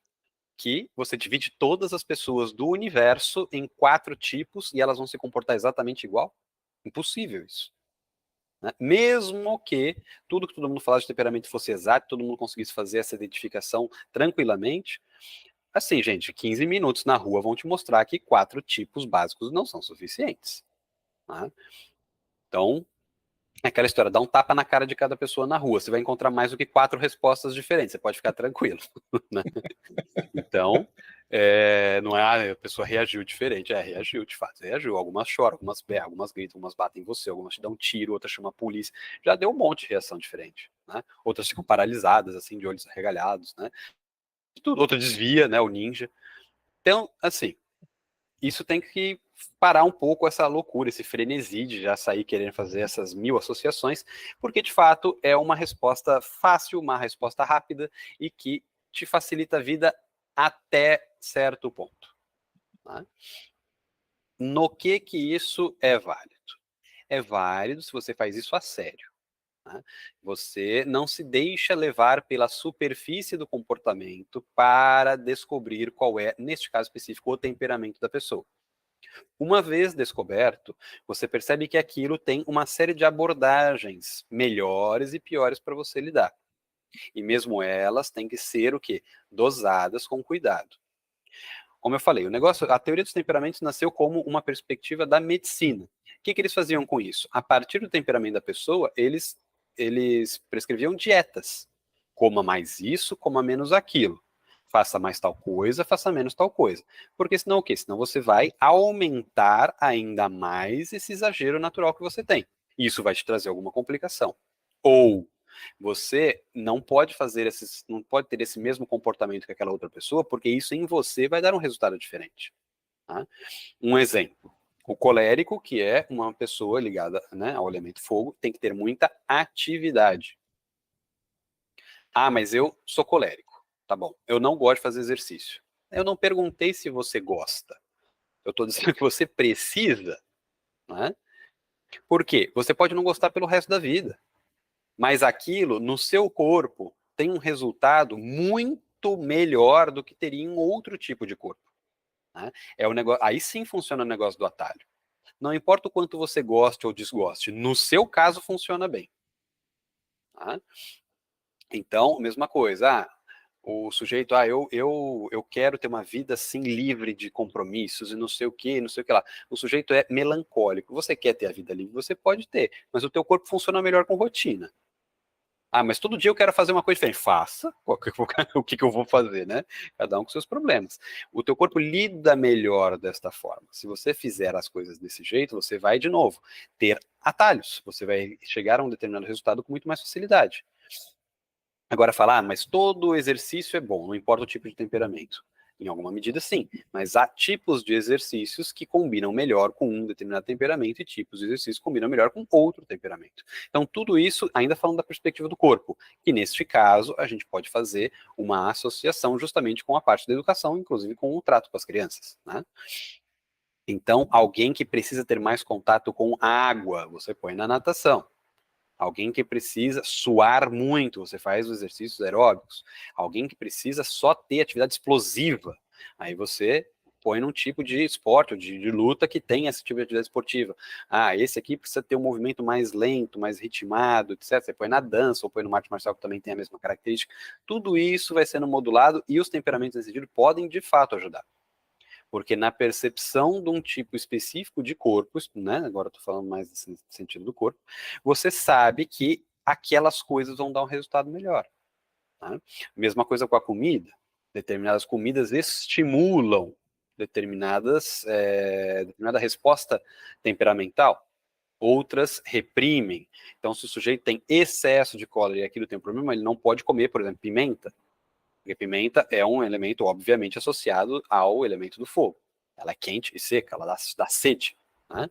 Que você divide todas as pessoas do universo em 4 tipos e elas vão se comportar exatamente igual? Impossível isso. Né? Mesmo que tudo que todo mundo falasse de temperamento fosse exato, todo mundo conseguisse fazer essa identificação tranquilamente, assim, gente, 15 minutos na rua vão te mostrar que 4 tipos básicos não são suficientes. Né? Então, é aquela história, dá um tapa na cara de cada pessoa na rua, você vai encontrar mais do que 4 respostas diferentes, você pode ficar tranquilo. Né? Então, não é a pessoa reagiu diferente, reagiu de fato, reagiu. Algumas choram, algumas berram, algumas gritam, algumas batem em você, algumas te dão um tiro, outras chamam a polícia. Já deu um monte de reação diferente, né? Outras ficam paralisadas, assim, de olhos arregalados, né? Outra desvia, né? O ninja. Então, assim, isso tem que parar um pouco essa loucura, esse frenesi de já sair querendo fazer essas 1000 associações, porque de fato é uma resposta fácil, uma resposta rápida e que te facilita a vida até certo ponto. Né? No que isso é válido? É válido se você faz isso a sério. Né? Você não se deixa levar pela superfície do comportamento para descobrir qual é, neste caso específico, o temperamento da pessoa. Uma vez descoberto, você percebe que aquilo tem uma série de abordagens melhores e piores para você lidar. E mesmo elas têm que ser o quê? Dosadas com cuidado. Como eu falei, a teoria dos temperamentos nasceu como uma perspectiva da medicina. O que eles faziam com isso? A partir do temperamento da pessoa, eles prescreviam dietas. Coma mais isso, coma menos aquilo. Faça mais tal coisa, faça menos tal coisa. Porque senão o quê? Senão você vai aumentar ainda mais esse exagero natural que você tem. Isso vai te trazer alguma complicação. Ou você não pode ter esse mesmo comportamento que aquela outra pessoa, porque isso em você vai dar um resultado diferente. Tá? Um exemplo. O colérico, que é uma pessoa ligada, né, ao elemento fogo, tem que ter muita atividade. Mas eu sou colérico. Tá bom. Eu não gosto de fazer exercício. Eu não perguntei se você gosta. Eu estou dizendo que você precisa. Né? Por quê? Você pode não gostar pelo resto da vida, mas aquilo no seu corpo tem um resultado muito melhor do que teria em outro tipo de corpo. Né? É o negócio, aí sim funciona o negócio do atalho. Não importa o quanto você goste ou desgoste, no seu caso funciona bem. Tá? Então, mesma coisa. O sujeito, eu quero ter uma vida assim livre de compromissos e não sei o que, não sei o que lá. O sujeito é melancólico. Você quer ter a vida livre? Você pode ter, mas o teu corpo funciona melhor com rotina. Mas todo dia eu quero fazer uma coisa diferente. Faça. O que eu vou fazer, né? Cada um com seus problemas. O teu corpo lida melhor desta forma. Se você fizer as coisas desse jeito, você vai, de novo, ter atalhos. Você vai chegar a um determinado resultado com muito mais facilidade. Agora falar, mas todo exercício é bom, não importa o tipo de temperamento. Em alguma medida, sim, mas há tipos de exercícios que combinam melhor com um determinado temperamento e tipos de exercícios que combinam melhor com outro temperamento. Então, tudo isso ainda falando da perspectiva do corpo, que neste caso a gente pode fazer uma associação justamente com a parte da educação, inclusive com o trato com as crianças, né? Então, alguém que precisa ter mais contato com a água, você põe na natação. Alguém que precisa suar muito, você faz os exercícios aeróbicos. Alguém que precisa só ter atividade explosiva, aí você põe num tipo de esporte ou de luta que tem esse tipo de atividade esportiva. Esse aqui precisa ter um movimento mais lento, mais ritmado, etc. Você põe na dança ou põe no arte marcial que também tem a mesma característica. Tudo isso vai sendo modulado e os temperamentos nesse sentido podem de fato ajudar. Porque na percepção de um tipo específico de corpo, né, agora estou falando mais nesse sentido do corpo, você sabe que aquelas coisas vão dar um resultado melhor. Tá? Mesma coisa com a comida. Determinadas comidas estimulam determinada resposta temperamental. Outras reprimem. Então, se o sujeito tem excesso de cólera e aquilo tem um problema, ele não pode comer, por exemplo, pimenta. Porque pimenta é um elemento, obviamente, associado ao elemento do fogo. Ela é quente e seca, ela dá sede. Né?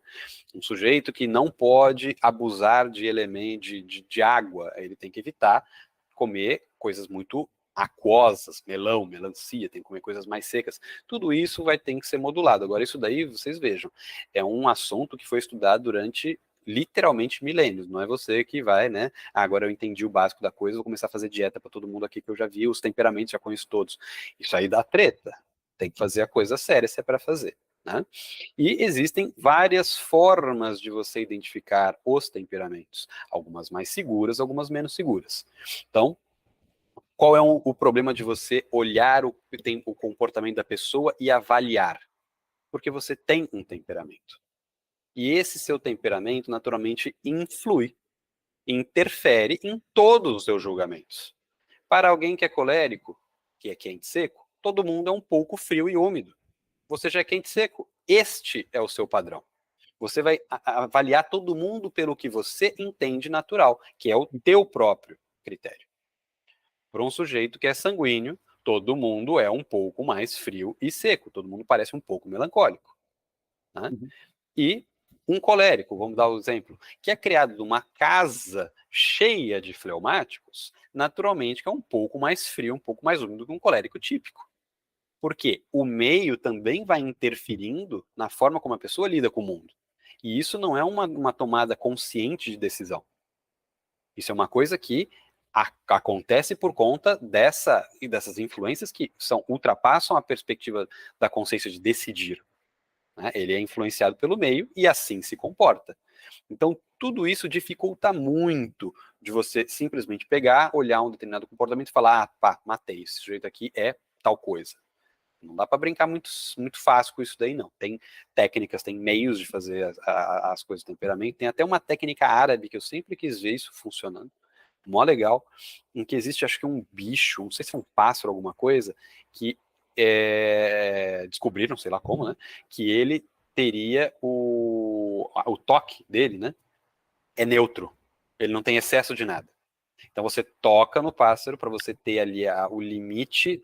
Um sujeito que não pode abusar de elemento de água, ele tem que evitar comer coisas muito aquosas, melão, melancia, tem que comer coisas mais secas. Tudo isso vai ter que ser modulado. Agora, isso daí, vocês vejam, é um assunto que foi estudado durante literalmente milênios, não é você que vai, né? Agora eu entendi o básico da coisa, vou começar a fazer dieta para todo mundo aqui que eu já vi, os temperamentos já conheço todos. Isso aí dá treta. Tem que fazer a coisa séria se é para fazer, né? E existem várias formas de você identificar os temperamentos, algumas mais seguras, algumas menos seguras. Então, qual é o problema de você olhar o comportamento da pessoa e avaliar? Porque você tem um temperamento. E esse seu temperamento, naturalmente, influi, interfere em todos os seus julgamentos. Para alguém que é colérico, que é quente e seco, todo mundo é um pouco frio e úmido. Você já é quente e seco, este é o seu padrão. Você vai avaliar todo mundo pelo que você entende natural, que é o teu próprio critério. Para um sujeito que é sanguíneo, todo mundo é um pouco mais frio e seco, todo mundo parece um pouco melancólico. Né? Uhum. E um colérico, vamos dar o exemplo, que é criado numa casa cheia de fleumáticos, naturalmente que é um pouco mais frio, um pouco mais úmido que um colérico típico. Porque o meio também vai interferindo na forma como a pessoa lida com o mundo. E isso não é uma tomada consciente de decisão. Isso é uma coisa que acontece por conta dessas influências que ultrapassam a perspectiva da consciência de decidir. Né? Ele é influenciado pelo meio e assim se comporta. Então, tudo isso dificulta muito de você simplesmente pegar, olhar um determinado comportamento e falar, matei, esse sujeito aqui é tal coisa. Não dá para brincar muito fácil com isso daí, não. Tem técnicas, tem meios de fazer as coisas de temperamento. Tem até uma técnica árabe que eu sempre quis ver isso funcionando. Mó legal, em que existe, acho que um bicho, não sei se é um pássaro, alguma coisa, que descobriram, sei lá como, né, que ele teria o toque dele, né, é neutro, ele não tem excesso de nada. Então você toca no pássaro para você ter ali o limite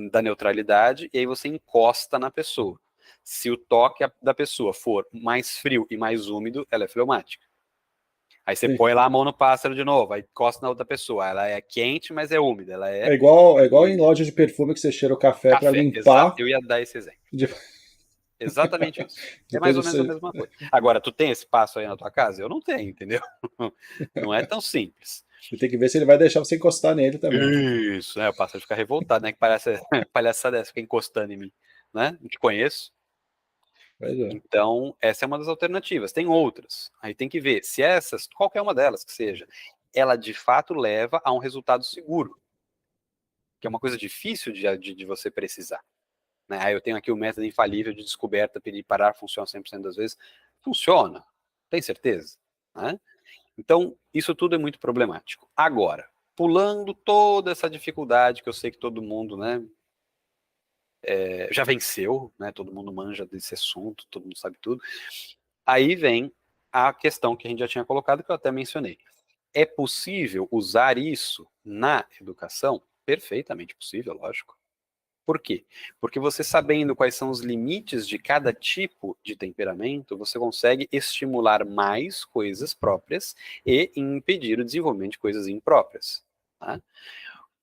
da neutralidade e aí você encosta na pessoa. Se o toque da pessoa for mais frio e mais úmido, ela é fleumática. Aí você Sim. põe lá a mão no pássaro de novo, aí encosta na outra pessoa. Ela é quente, mas é úmida. Ela É é igual em loja de perfume que você cheira o café para café. Exato, limpar. eu ia dar esse exemplo. Exatamente isso. É Depois mais ou menos a você. mesma coisa. Agora, tu tem esse passo aí na tua casa? Eu não tenho, entendeu? Não é tão simples. Você tem que ver se ele vai deixar você encostar nele também. Isso, né? O pássaro fica revoltado, né? Que parece palhaçada dessa, fica encostando em mim, né? Não te conheço. Pois é. Então, essa é uma das alternativas. Tem outras. Aí tem que ver se essas, qualquer uma delas que seja, ela de fato leva a um resultado seguro, que é uma coisa difícil de você precisar. Né? Aí eu tenho aqui o método infalível de descoberta, pedir parar, funciona 100% das vezes. Funciona, tem certeza? Né? Então, isso tudo é muito problemático. Agora, pulando toda essa dificuldade que eu sei que todo mundo, né, já venceu, né, todo mundo manja desse assunto, todo mundo sabe tudo. Aí vem a questão que a gente já tinha colocado, que eu até mencionei. É possível usar isso na educação? Perfeitamente possível, lógico. Por quê? Porque você sabendo quais são os limites de cada tipo de temperamento, você consegue estimular mais coisas próprias e impedir o desenvolvimento de coisas impróprias. Tá?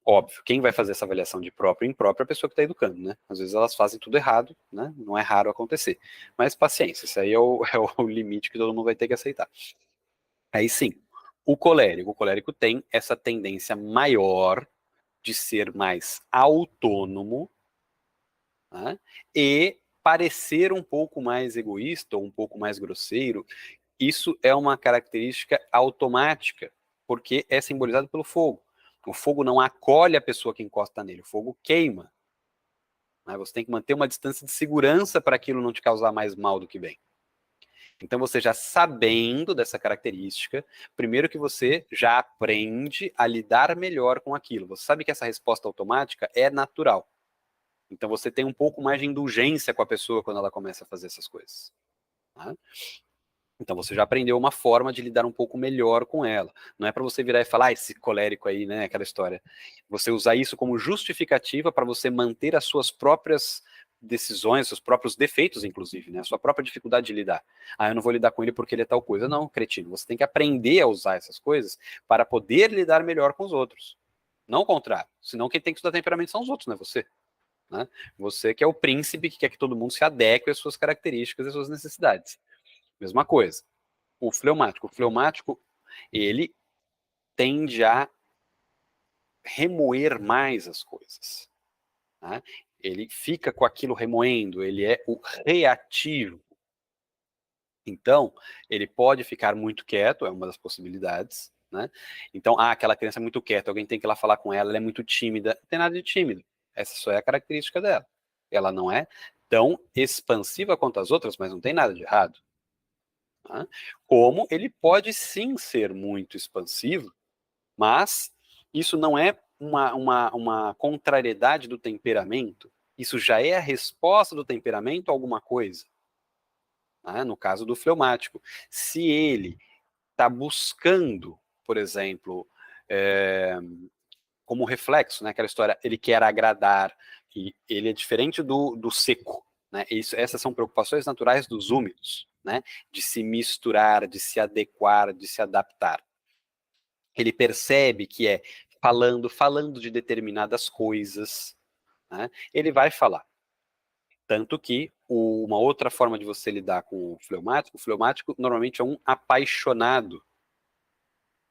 Óbvio, quem vai fazer essa avaliação de próprio e impróprio é a pessoa que está educando, né? Às vezes elas fazem tudo errado, né? Não é raro acontecer. Mas paciência, isso aí é o limite que todo mundo vai ter que aceitar. Aí sim, o colérico tem essa tendência maior de ser mais autônomo, né? E parecer um pouco mais egoísta ou um pouco mais grosseiro. Isso é uma característica automática, porque é simbolizado pelo fogo. O fogo não acolhe a pessoa que encosta nele, o fogo queima. Né? Você tem que manter uma distância de segurança para aquilo não te causar mais mal do que bem. Então, você já sabendo dessa característica, primeiro que você já aprende a lidar melhor com aquilo. Você sabe que essa resposta automática é natural. Então, você tem um pouco mais de indulgência com a pessoa quando ela começa a fazer essas coisas. Tá? Então você já aprendeu uma forma de lidar um pouco melhor com ela. Não é para você virar e falar, ah, esse colérico aí, né, aquela história. Você usar isso como justificativa para você manter as suas próprias decisões, seus próprios defeitos, inclusive, né, a sua própria dificuldade de lidar. Ah, eu não vou lidar com ele porque ele é tal coisa. Não, cretino, você tem que aprender a usar essas coisas para poder lidar melhor com os outros. Não o contrário. Senão quem tem que estudar temperamento são os outros, não é você. Né? Você que é o príncipe que quer que todo mundo se adeque às suas características e às suas necessidades. Mesma coisa. O fleumático, ele tende a remoer mais as coisas. Né? Ele fica com aquilo remoendo, ele é o reativo. Então, ele pode ficar muito quieto, é uma das possibilidades. Né? Então, aquela criança é muito quieta, alguém tem que ir lá falar com ela, ela é muito tímida. Não tem nada de tímido. Essa só é a característica dela. Ela não é tão expansiva quanto as outras, mas não tem nada de errado. Tá? Como ele pode sim ser muito expansivo, mas isso não é uma contrariedade do temperamento, isso já é a resposta do temperamento a alguma coisa. Tá? No caso do fleumático, se ele está buscando, por exemplo, como reflexo, né, aquela história, ele quer agradar, e ele é diferente do seco. Né? Essas são preocupações naturais dos úmidos, né? De se misturar, de se adequar, de se adaptar. Ele percebe que é falando de determinadas coisas, né? Ele vai falar. Tanto que uma outra forma de você lidar com o fleumático normalmente é um apaixonado.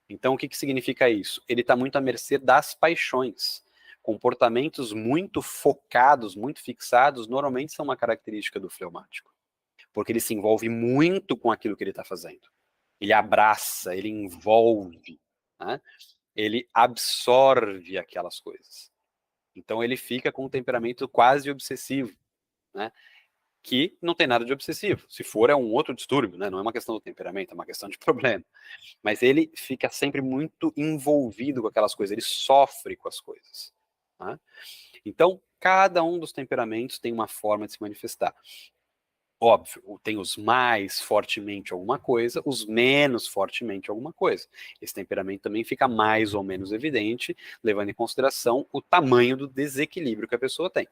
Então, o que significa isso? Ele está muito à mercê das paixões. Comportamentos muito focados, muito fixados, normalmente são uma característica do fleumático. Porque ele se envolve muito com aquilo que ele está fazendo. Ele abraça, ele envolve, né? Ele absorve aquelas coisas. Então, ele fica com um temperamento quase obsessivo, né? Que não tem nada de obsessivo. Se for, é um outro distúrbio, né? Não é uma questão do temperamento, é uma questão de problema. Mas ele fica sempre muito envolvido com aquelas coisas, ele sofre com as coisas. Tá? Então, cada um dos temperamentos tem uma forma de se manifestar. Óbvio, tem os mais fortemente alguma coisa, os menos fortemente alguma coisa. Esse temperamento também fica mais ou menos evidente, levando em consideração o tamanho do desequilíbrio que a pessoa tem.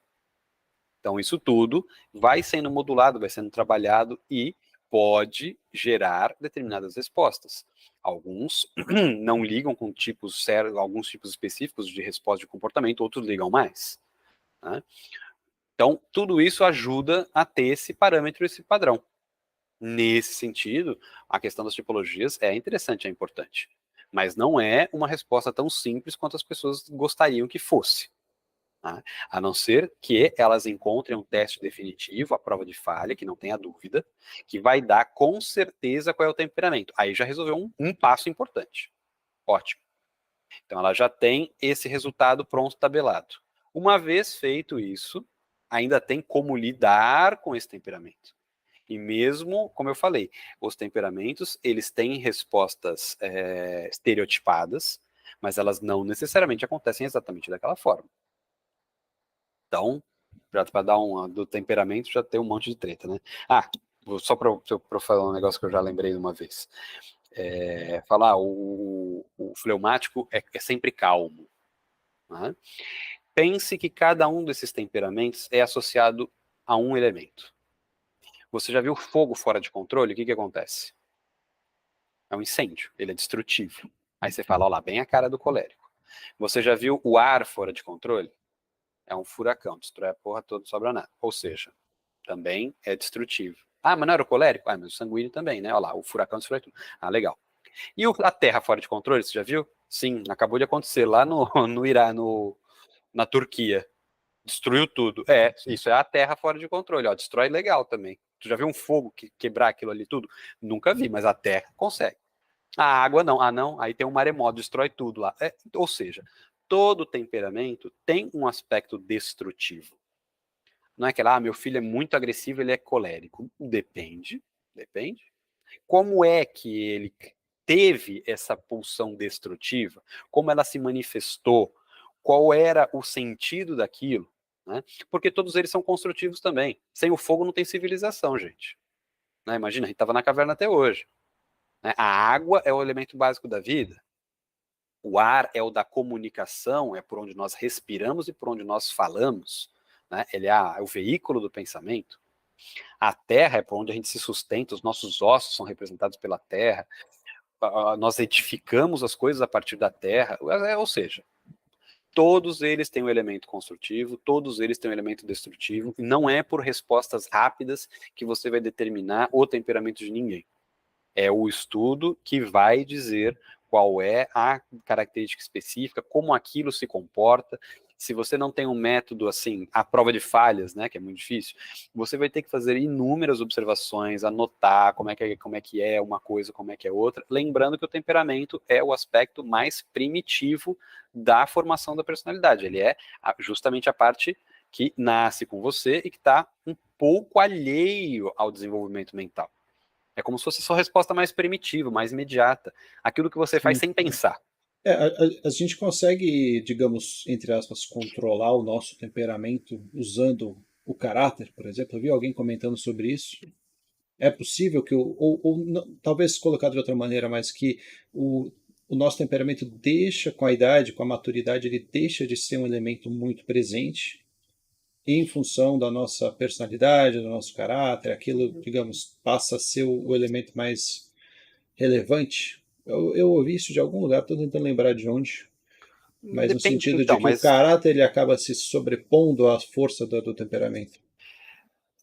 Então, isso tudo vai sendo modulado, vai sendo trabalhado e pode gerar determinadas respostas. Alguns não ligam com tipos certos, alguns tipos específicos de resposta de comportamento, outros ligam mais. Né? Então, tudo isso ajuda a ter esse parâmetro, esse padrão. Nesse sentido, a questão das tipologias é interessante, é importante. Mas não é uma resposta tão simples quanto as pessoas gostariam que fosse. Tá? A não ser que elas encontrem um teste definitivo, a prova de falha, que não tenha dúvida, que vai dar com certeza qual é o temperamento. Aí já resolveu um passo importante. Ótimo. Então ela já tem esse resultado pronto tabelado. Uma vez feito isso, ainda tem como lidar com esse temperamento. E mesmo, como eu falei, os temperamentos, eles têm respostas estereotipadas, mas elas não necessariamente acontecem exatamente daquela forma. Então, para dar do temperamento, já tem um monte de treta, né? Ah, só para falar um negócio que eu já lembrei de uma vez. Falar, o fleumático é sempre calmo. Né? Pense que cada um desses temperamentos é associado a um elemento. Você já viu fogo fora de controle? O que acontece? É um incêndio, ele é destrutivo. Aí você fala, olha lá, bem a cara do colérico. Você já viu o ar fora de controle? É um furacão, destrói a porra toda, não sobra nada. Ou seja, também é destrutivo. Ah, mas não era o colérico? Ah, mas o sanguíneo também, né? Olha lá, o furacão destrói tudo. Ah, legal. E a terra fora de controle, você já viu? Sim, acabou de acontecer lá no Irã, na Turquia. Destruiu tudo. Isso é a terra fora de controle, ó, destrói legal também. Tu já viu um fogo quebrar aquilo ali tudo? Nunca vi, mas a terra consegue. A água não. Ah, não? Aí tem um maremoto, destrói tudo lá. Ou seja, todo temperamento tem um aspecto destrutivo. Não é que meu filho é muito agressivo, ele é colérico. Depende, depende. Como é que ele teve essa pulsão destrutiva? Como ela se manifestou? Qual era o sentido daquilo? Né? Porque todos eles são construtivos também. Sem o fogo não tem civilização, gente. Né? Imagina, a gente estava na caverna até hoje. Né? A água é o elemento básico da vida. O ar é o da comunicação, é por onde nós respiramos e por onde nós falamos. Né? Ele é o veículo do pensamento. A terra é por onde a gente se sustenta, os nossos ossos são representados pela terra. Nós edificamos as coisas a partir da terra. Ou seja, todos eles têm um elemento construtivo, todos eles têm um elemento destrutivo, e não é por respostas rápidas que você vai determinar o temperamento de ninguém. É o estudo que vai dizer qual é a característica específica, como aquilo se comporta. Se você não tem um método assim, a prova de falhas, né, que é muito difícil, você vai ter que fazer inúmeras observações, anotar como é que é uma coisa, como é que é outra, lembrando que o temperamento é o aspecto mais primitivo da formação da personalidade. Ele é justamente a parte que nasce com você e que está um pouco alheio ao desenvolvimento mental. É como se fosse a sua resposta mais primitiva, mais imediata. Aquilo que você faz Sim. sem pensar. A gente consegue, digamos, entre aspas, controlar o nosso temperamento usando o caráter, por exemplo. Eu vi alguém comentando sobre isso. É possível que, talvez colocado de outra maneira, mas que o nosso temperamento deixa, com a idade, com a maturidade, ele deixa de ser um elemento muito presente em função da nossa personalidade, do nosso caráter, aquilo, digamos, passa a ser o elemento mais relevante. Eu ouvi isso de algum lugar, estou tentando lembrar de onde, mas no Depende, sentido de então, que o mas caráter ele acaba se sobrepondo à força do temperamento.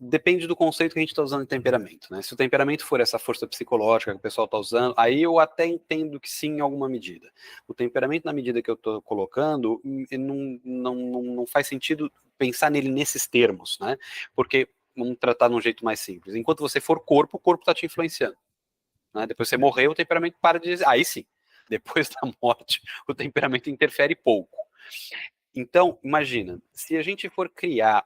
depende do conceito que a gente está usando de temperamento, né? Se o temperamento for essa força psicológica que o pessoal está usando, aí eu até entendo que sim, em alguma medida. O temperamento, na medida que eu estou colocando, não faz sentido pensar nele nesses termos, né? Porque vamos tratar de um jeito mais simples. Enquanto você for corpo, o corpo está te influenciando. Né? Depois você morrer, o temperamento para de dizer. Aí sim, depois da morte, o temperamento interfere pouco. Então, imagina, se a gente for criar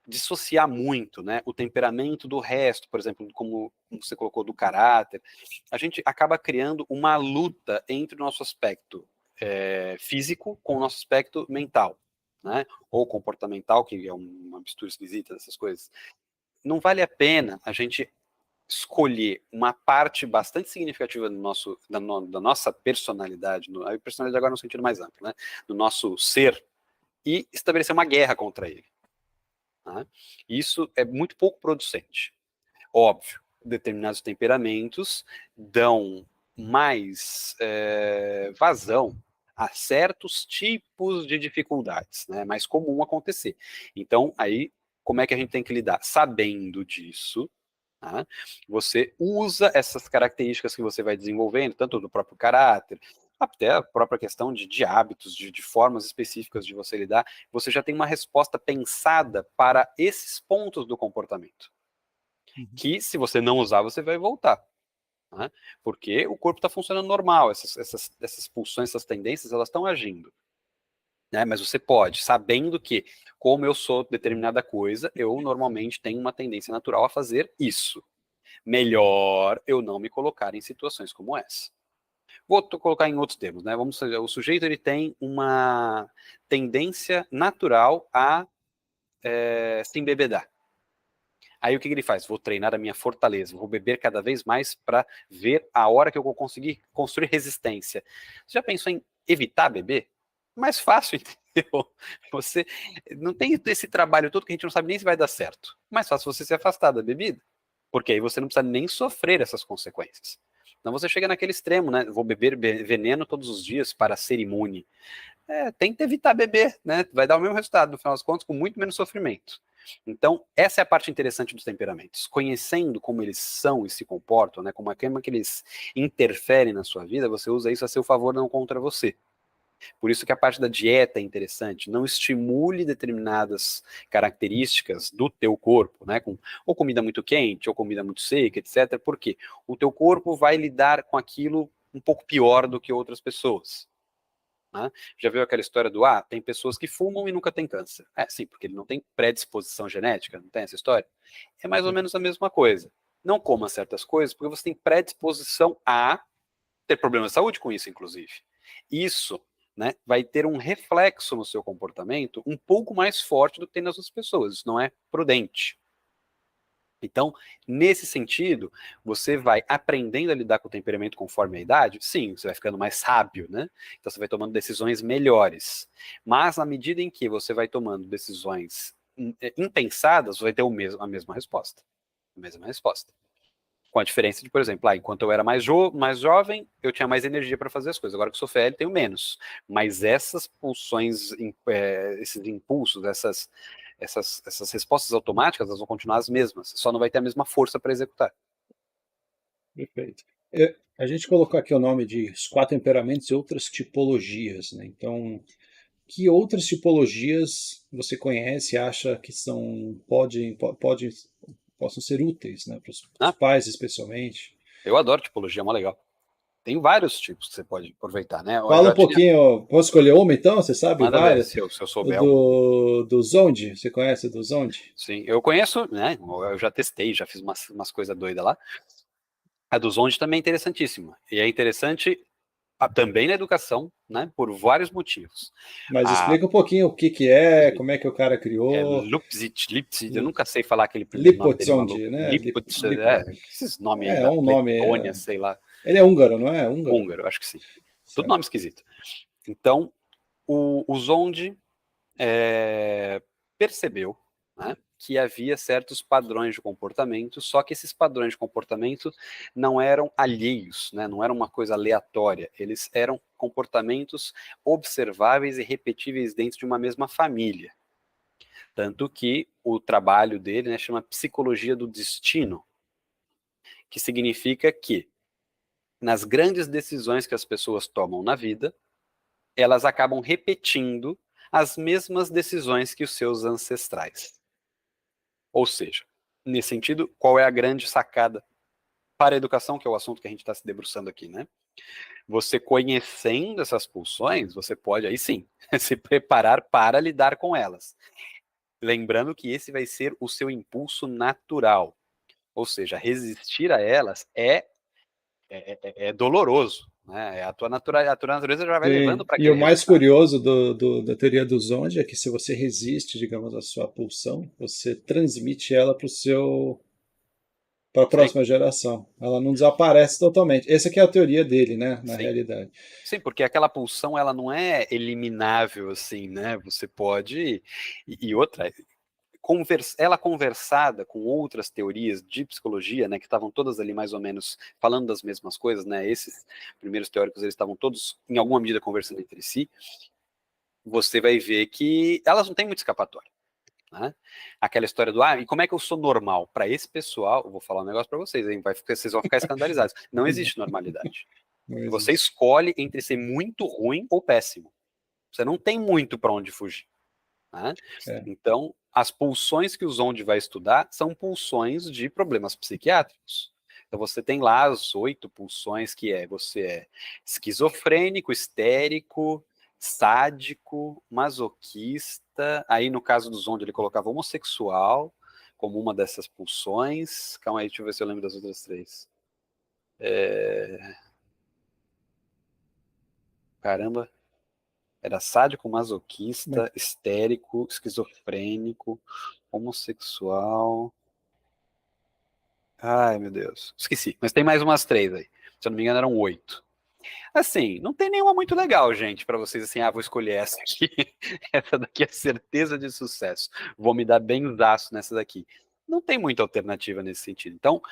dissociar muito, né, o temperamento do resto, por exemplo, como você colocou, do caráter, a gente acaba criando uma luta entre o nosso aspecto físico com o nosso aspecto mental, né, ou comportamental, que é uma mistura esquisita dessas coisas. Não vale a pena a gente escolher uma parte bastante significativa da nossa personalidade, a personalidade agora no sentido mais amplo, né, do nosso ser, e estabelecer uma guerra contra ele. Né? Isso é muito pouco producente. Óbvio, determinados temperamentos dão mais vazão a certos tipos de dificuldades, né? É mais comum acontecer. Então, aí, como é que a gente tem que lidar? Sabendo disso, tá? Você usa essas características que você vai desenvolvendo, tanto do próprio caráter, até a própria questão de hábitos, de formas específicas de você lidar, você já tem uma resposta pensada para esses pontos do comportamento. Que se você não usar, você vai voltar. Né? Porque o corpo está funcionando normal, essas pulsões, essas tendências, elas estão agindo. Né? Mas você pode, sabendo que, como eu sou determinada coisa, eu normalmente tenho uma tendência natural a fazer isso. Melhor eu não me colocar em situações como essa. Vou colocar em outros termos, né? Vamos dizer, o sujeito ele tem uma tendência natural a se embebedar. Aí o que ele faz? Vou treinar a minha fortaleza, vou beber cada vez mais para ver a hora que eu vou conseguir construir resistência. Você já pensou em evitar beber? Mais fácil, entendeu? Você não tem esse trabalho todo que a gente não sabe nem se vai dar certo. Mais fácil você se afastar da bebida, porque aí você não precisa nem sofrer essas consequências. Então você chega naquele extremo, né? Vou beber veneno todos os dias para ser imune. Tenta evitar beber, né? Vai dar o mesmo resultado, no final das contas, com muito menos sofrimento. Então, essa é a parte interessante dos temperamentos. Conhecendo como eles são e se comportam, né? Como é que eles interferem na sua vida, você usa isso a seu favor, não contra você. Por isso que a parte da dieta é interessante. Não estimule determinadas características do teu corpo, né? Ou comida muito quente, ou comida muito seca, etc. Por quê? O teu corpo vai lidar com aquilo um pouco pior do que outras pessoas. Né? Já viu aquela história do tem pessoas que fumam e nunca tem câncer? Sim, porque ele não tem predisposição genética, não tem essa história? É mais ou menos a mesma coisa. Não coma certas coisas porque você tem predisposição a ter problemas de saúde com isso, inclusive. Isso, né, vai ter um reflexo no seu comportamento um pouco mais forte do que tem nas outras pessoas. Isso não é prudente. Então, nesse sentido, você vai aprendendo a lidar com o temperamento conforme a idade? Sim, você vai ficando mais sábio, né? Então você vai tomando decisões melhores. Mas na medida em que você vai tomando decisões impensadas, você vai ter a mesma resposta. A mesma resposta. Com a diferença de, por exemplo, enquanto eu era mais jovem, eu tinha mais energia para fazer as coisas. Agora que eu sou velho, tenho menos. Mas essas pulsões, esses impulsos, essas respostas automáticas, elas vão continuar as mesmas. Só não vai ter a mesma força para executar. Perfeito. A gente colocou aqui o nome de os 4 temperamentos e outras tipologias, né? Então, que outras tipologias você conhece e acha que possam ser úteis, né, para os Ah, pais especialmente? eu adoro tipologia, é mó legal. Tem vários tipos que você pode aproveitar, né? Eu Fala um já tinha. pouquinho, posso escolher uma então? Você sabe Manda ver várias? se eu O souber algum. do Zonde, você conhece o do Zonde? Sim, eu conheço, né? Eu já testei, já fiz umas coisas doidas lá. A do Zonde também é interessantíssima. E é interessante também na educação, né? Por vários motivos. Mas A explica um pouquinho o que que é, como é que o cara criou. Lipzit, eu nunca sei falar aquele nome dele maluco. Lipotzonde, né? Liputz, esses nomes aí É da um nome. Letônia, sei lá. Ele é húngaro, não é? Húngaro. Húngaro, acho que sim. Tudo Certo. nome esquisito. Então, o Zonde percebeu, né, que havia certos padrões de comportamento, só que esses padrões de comportamento não eram alheios, né, não eram uma coisa aleatória, eles eram comportamentos observáveis e repetíveis dentro de uma mesma família. Tanto que o trabalho dele, né, chama Psicologia do Destino, que significa que nas grandes decisões que as pessoas tomam na vida, elas acabam repetindo as mesmas decisões que os seus ancestrais. Ou seja, nesse sentido, qual é a grande sacada para a educação, que é o assunto que a gente está se debruçando aqui, né? Você conhecendo essas pulsões, você pode aí sim se preparar para lidar com elas. Lembrando que esse vai ser o seu impulso natural. Ou seja, resistir a elas é doloroso. Né? A tua natureza já vai levando Sim. para E o aquele mais resultado. curioso da teoria do Zonde é que se você resiste, digamos, à sua pulsão, você transmite ela para a Sim, próxima geração. Ela não desaparece totalmente. Essa que é a teoria dele, né, na sim. realidade. Sim, porque aquela pulsão ela não é eliminável assim, né? Você pode. E outra, ela conversada com outras teorias de psicologia, né, que estavam todas ali mais ou menos falando das mesmas coisas, né, esses primeiros teóricos, eles estavam todos, em alguma medida, conversando entre si, você vai ver que elas não têm muito escapatória. Né? Aquela história do, e como é que eu sou normal? Para esse pessoal, eu vou falar um negócio para vocês, hein? Vocês vão ficar escandalizados. Não existe normalidade. Você escolhe entre ser muito ruim ou péssimo. Você não tem muito para onde fugir. Né? Então, as pulsões que o Zondi vai estudar são pulsões de problemas psiquiátricos. Então, você tem lá as 8 pulsões, que você é esquizofrênico, histérico, sádico, masoquista. Aí, no caso do Zondi, ele colocava homossexual como uma dessas pulsões. Calma aí, deixa eu ver se eu lembro das outras 3. Caramba. Era sádico, masoquista, histérico, esquizofrênico, homossexual. Ai, meu Deus. Esqueci. Mas tem mais umas 3 aí. Se eu não me engano, eram 8. Assim, não tem nenhuma muito legal, gente, para vocês assim, vou escolher essa aqui. Essa daqui é certeza de sucesso. Vou me dar benzaço nessa daqui. Não tem muita alternativa nesse sentido. Então,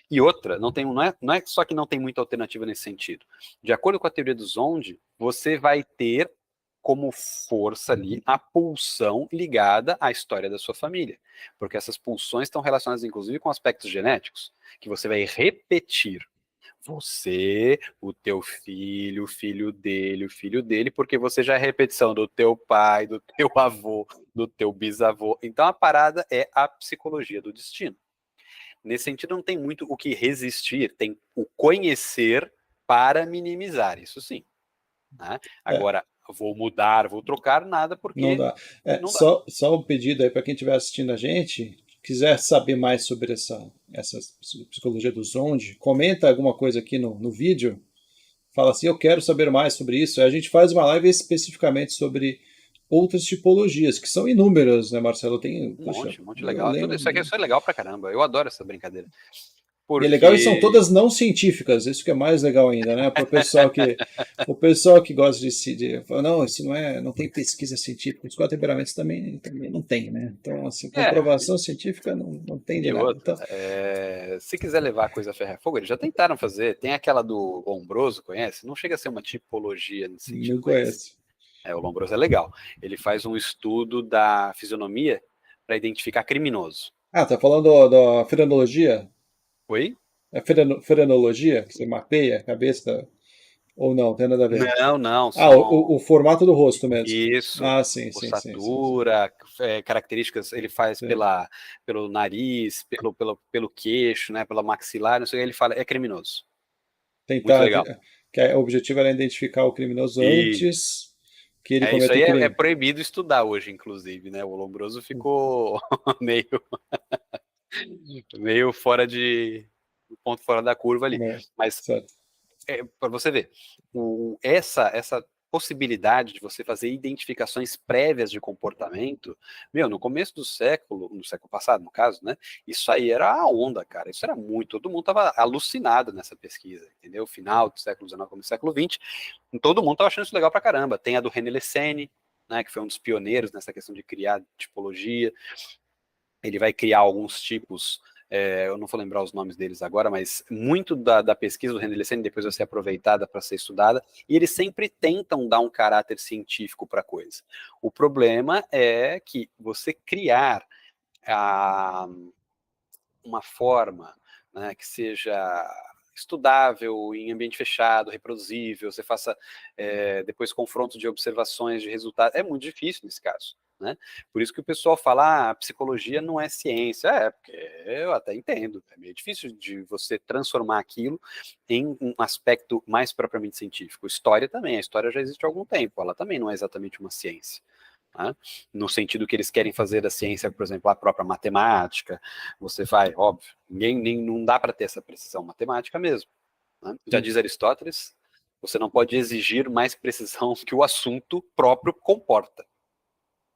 e outra, não é só que não tem muita alternativa nesse sentido. De acordo com a teoria do Zondi, você vai ter como força ali a pulsão ligada à história da sua família. Porque essas pulsões estão relacionadas, inclusive, com aspectos genéticos, que você vai repetir. Você, o teu filho, o filho dele, porque você já é repetição do teu pai, do teu avô, do teu bisavô. Então a parada é a psicologia do destino. Nesse sentido, não tem muito o que resistir, tem o conhecer para minimizar, isso sim. Né? Agora, vou mudar, vou trocar, nada, porque não dá. não dá. Só um pedido aí para quem estiver assistindo a gente, quiser saber mais sobre essa psicologia do Zondi, comenta alguma coisa aqui no vídeo, fala assim, eu quero saber mais sobre isso. Aí a gente faz uma live especificamente sobre outras tipologias, que são inúmeras, né, Marcelo? Tem, Um monte legal. Tudo isso aqui é legal pra caramba. Eu adoro essa brincadeira. Porque... E é legal, e são todas não científicas, isso que é mais legal ainda, né? Para o pessoal que gosta de falar, não, isso não tem pesquisa científica, os 4 temperamentos também não tem, né? Então, assim, comprovação científica não tem de nada. Outra, então... se quiser levar a coisa a ferro e fogo, eles já tentaram fazer. Tem aquela do Lombroso, conhece? Não chega a ser uma tipologia nesse sentido. Não conhece. O Lombroso é legal. Ele faz um estudo da fisionomia para identificar criminoso. Tá falando da frenologia? Oi? É frenologia? Que você mapeia a cabeça? Ou não? Tem nada a ver? Não. O formato do rosto mesmo. Isso. Sim. Ossatura, características, ele faz pelo nariz, pelo queixo, né, pela maxilar, não sei o que, ele fala, é criminoso. Tentar, muito legal. O objetivo era identificar o criminoso antes que ele cometa o crime. Isso aí é proibido estudar hoje, inclusive, né? O Lombroso ficou meio fora de ponto fora da curva ali. Mas para você ver, essa possibilidade de você fazer identificações prévias de comportamento, no começo do século, no século passado, no caso, né? Isso aí era a onda, cara. Isso era todo mundo estava alucinado nessa pesquisa, entendeu? Final do século XIX, começo do século XX, todo mundo estava achando isso legal pra caramba. Tem a do René Lessene, né? Que foi um dos pioneiros nessa questão de criar tipologia. Ele vai criar alguns tipos. Eu não vou lembrar os nomes deles agora, mas muito da pesquisa do René Lessene depois vai ser aproveitada para ser estudada, e eles sempre tentam dar um caráter científico para a coisa. O problema é que você criar uma forma, né, que seja estudável, em ambiente fechado, reproduzível, você faça depois confronto de observações, de resultados, é muito difícil nesse caso. Né? Por isso que o pessoal fala, a psicologia não é ciência, porque eu até entendo, é meio difícil de você transformar aquilo em um aspecto mais propriamente científico. História também, a história já existe há algum tempo, ela também não é exatamente uma ciência. Né? No sentido que eles querem fazer da ciência, por exemplo, a própria matemática, você vai, óbvio, não dá para ter essa precisão matemática mesmo. Né? Já diz Aristóteles, você não pode exigir mais precisão que o assunto próprio comporta.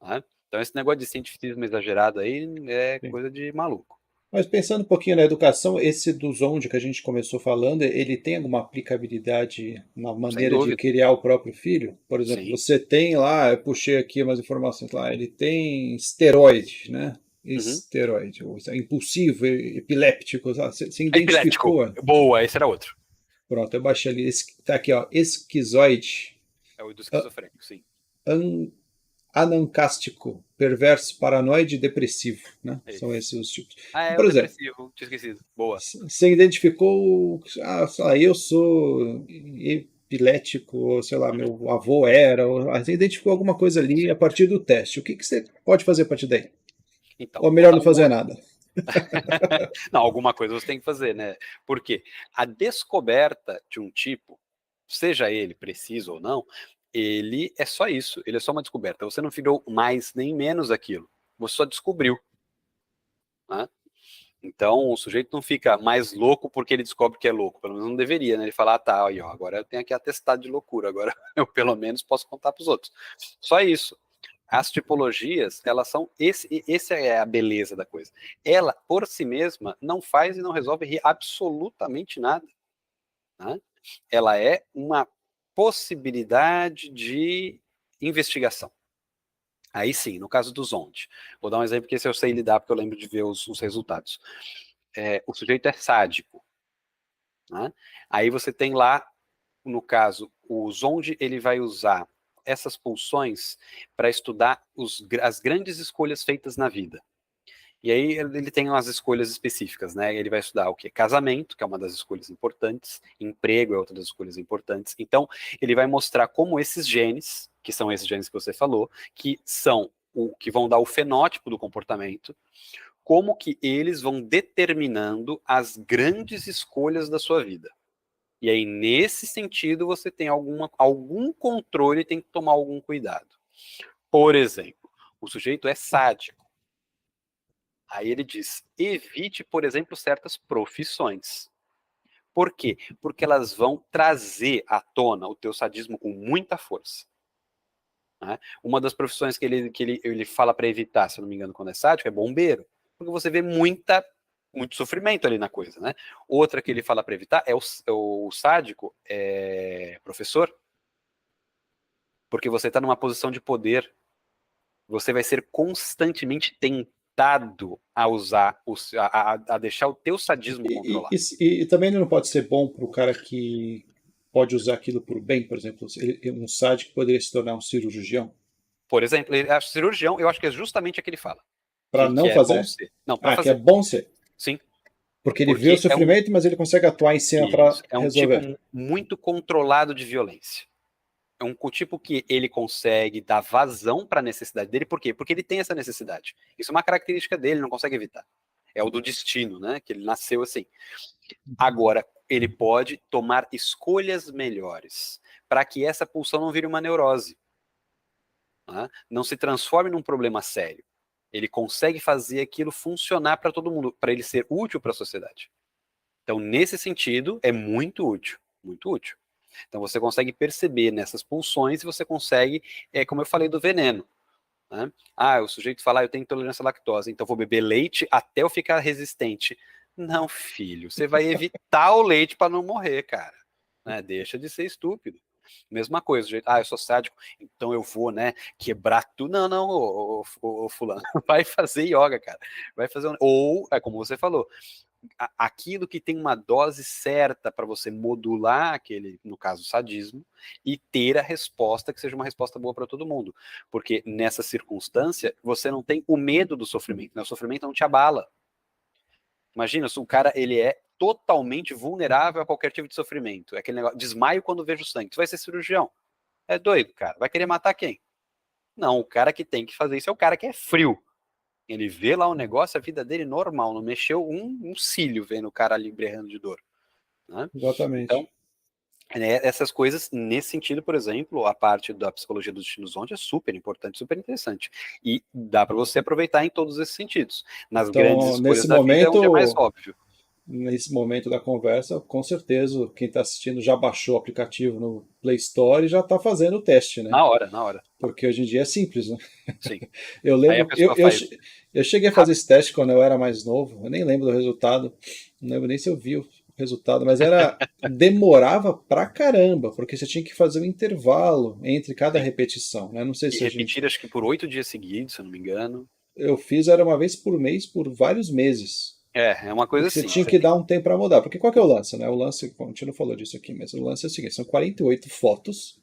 Né? Então esse negócio de cientificismo exagerado aí é coisa de maluco. Mas pensando um pouquinho na educação, esse do Zondi que a gente começou falando, ele tem alguma aplicabilidade na maneira de criar o próprio filho? Por exemplo, você tem lá, eu puxei aqui umas informações lá, ele tem esteroide, né? Uhum. esteroide, ou impulsivo, epiléptico, você É epilético. identificou? Boa, esse era outro. Pronto, eu baixei ali, tá aqui, ó, esquizoide, É o do esquizofrênico, sim. an, anancástico, perverso, paranoide e depressivo, né? São Esse. esses os tipos. Ah, é o Por exemplo, depressivo. Tinha esquecido. Boa. você identificou, sei lá, eu sou epilético, ou sei lá, Uhum. meu avô era, ou, você identificou alguma coisa ali a partir do teste. O que você pode fazer a partir daí? Então, Ou é vou melhor dar não fazer nada? Não, alguma coisa você tem que fazer, né? Porque a descoberta de um tipo, seja ele preciso ou não, ele é só isso. Ele é só uma descoberta. Você não virou mais nem menos aquilo. Você só descobriu, né? Então, o sujeito não fica mais louco porque ele descobre que é louco. Pelo menos não deveria, né? Ele fala, ah, tá, aí, ó, agora eu tenho aqui atestado de loucura. Agora eu, pelo menos, posso contar para os outros. Só isso. As tipologias, elas são esse é a beleza da coisa. Ela por si mesma não faz e não resolve absolutamente nada, né? Ela é uma possibilidade de investigação. Aí sim, no caso do Zonde, vou dar um exemplo que esse eu sei lidar porque eu lembro de ver os resultados. O sujeito é sádico, né? Aí você tem lá, no caso, o Zonde ele vai usar essas pulsões para estudar as grandes escolhas feitas na vida. E aí ele tem umas escolhas específicas, né? Ele vai estudar o que? Casamento, que é uma das escolhas importantes, emprego é outra das escolhas importantes. Então, ele vai mostrar como esses genes, que são esses genes que você falou, que são o que vão dar o fenótipo do comportamento, como que eles vão determinando as grandes escolhas da sua vida. E aí, nesse sentido, você tem algum controle, tem que tomar algum cuidado. Por exemplo, o sujeito é sádico. Aí ele diz: evite, por exemplo, certas profissões. Por quê? Porque elas vão trazer à tona o teu sadismo com muita força. Né? Uma das profissões que ele fala para evitar, se eu não me engano, quando é sádico, é bombeiro. Porque você vê muito sofrimento ali na coisa. Né? Outra que ele fala para evitar o sádico, é professor. Porque você está numa posição de poder. Você vai ser constantemente tentado a usar, a deixar o teu sadismo E, controlar. e também não pode ser bom para o cara que pode usar aquilo por bem, por exemplo, um sádico poderia se tornar um cirurgião Por exemplo, a cirurgião, eu acho que é justamente a que ele fala, para que não é bom fazer? ser. Não, para Ah, que é fazer. bom ser. Sim, Porque ele vê o porque sofrimento, mas ele consegue atuar em cima para isso, é um tipo resolver. muito controlado de violência. É um tipo que ele consegue dar vazão para a necessidade dele. Por quê? Porque ele tem essa necessidade. Isso é uma característica dele, não consegue evitar. É o do destino, né? Que ele nasceu assim. Agora, ele pode tomar escolhas melhores para que essa pulsão não vire uma neurose, né? Não se transforme num problema sério. Ele consegue fazer aquilo funcionar para todo mundo, para ele ser útil para a sociedade. Então, nesse sentido, é muito útil, muito útil. Então, você consegue perceber nessas pulsões e você consegue, como eu falei do veneno. Né? Ah, o sujeito fala, eu tenho intolerância à lactose, então vou beber leite até eu ficar resistente. Não, filho, você vai evitar o leite para não morrer, cara. Né? Deixa de ser estúpido. Mesma coisa, jeito, eu sou sádico, então eu vou, né, quebrar tudo. Não, não, ô, fulano, vai fazer yoga, cara. Vai fazer ou, é como você falou, aquilo que tem uma dose certa para você modular aquele, no caso, sadismo, e ter a resposta que seja uma resposta boa para todo mundo. Porque nessa circunstância, você não tem o medo do sofrimento, né? O sofrimento não te abala. Imagina, se o cara ele é totalmente vulnerável a qualquer tipo de sofrimento. É aquele negócio, desmaio quando vejo sangue. Tu vai ser cirurgião. É doido, cara. Vai querer matar quem? Não, o cara que tem que fazer isso é o cara que é frio. Ele vê lá o negócio, a vida dele normal, não mexeu um cílio vendo o cara ali berrando de dor. Né? Então, Exatamente. essas coisas, nesse sentido, por exemplo, a parte da psicologia do destino zonde é super importante, super interessante. E dá para você aproveitar em todos esses sentidos. Nas grandes Então, escolhas da vida é onde é mais óbvio. nesse momento da conversa, com certeza, quem está assistindo já baixou o aplicativo no Play Store e já está fazendo o teste, né? Na hora, na hora. Porque hoje em dia é simples, né? Sim. Eu Aí a lembro, pessoa faz eu cheguei a fazer rápido. esse teste quando eu era mais novo, eu nem lembro do resultado, não lembro nem se eu vi o resultado, mas demorava pra caramba, porque você tinha que fazer um intervalo entre cada Sim. repetição, né? Não sei E se a gente repetir, acho que por 8 dias seguidos, se eu não me engano. eu fiz era uma vez por mês por vários meses. É uma coisa Porque você assim. tinha que dar um tempo para mudar. Porque qual que é o lance, né? O lance, a gente não falou disso aqui, mas o lance é o seguinte: são 48 fotos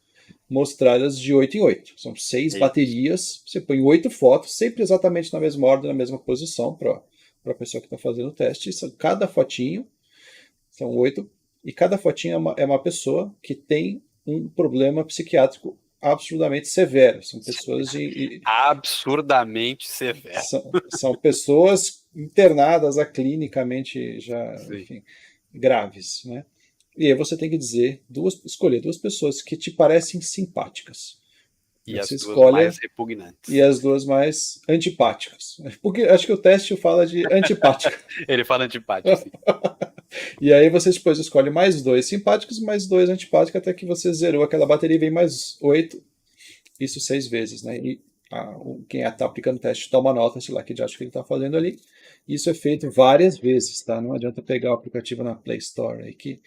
mostradas de 8 em 8. São 6 Isso. baterias. Você põe 8 fotos, sempre exatamente na mesma ordem, na mesma posição, para a pessoa que está fazendo o teste. Cada fotinho, são 8, e cada fotinho é uma pessoa que tem um problema psiquiátrico absolutamente severo. São pessoas Absurdamente severo. são pessoas internadas clinicamente já, Sim. enfim, graves, né? E aí você tem que escolher duas pessoas que te parecem simpáticas. E Aí as você duas mais escolhe e repugnantes. as duas mais antipáticas. Porque acho que o teste fala de antipática. Ele fala antipático, sim. E aí você depois escolhe mais dois simpáticos, mais dois antipáticos, até que você zerou aquela bateria e vem mais 8, isso 6 vezes, né? E quem está aplicando o teste toma nota, sei lá, que de acho que ele está fazendo ali. Isso é feito várias vezes, tá? Não adianta pegar o aplicativo na Play Store aí que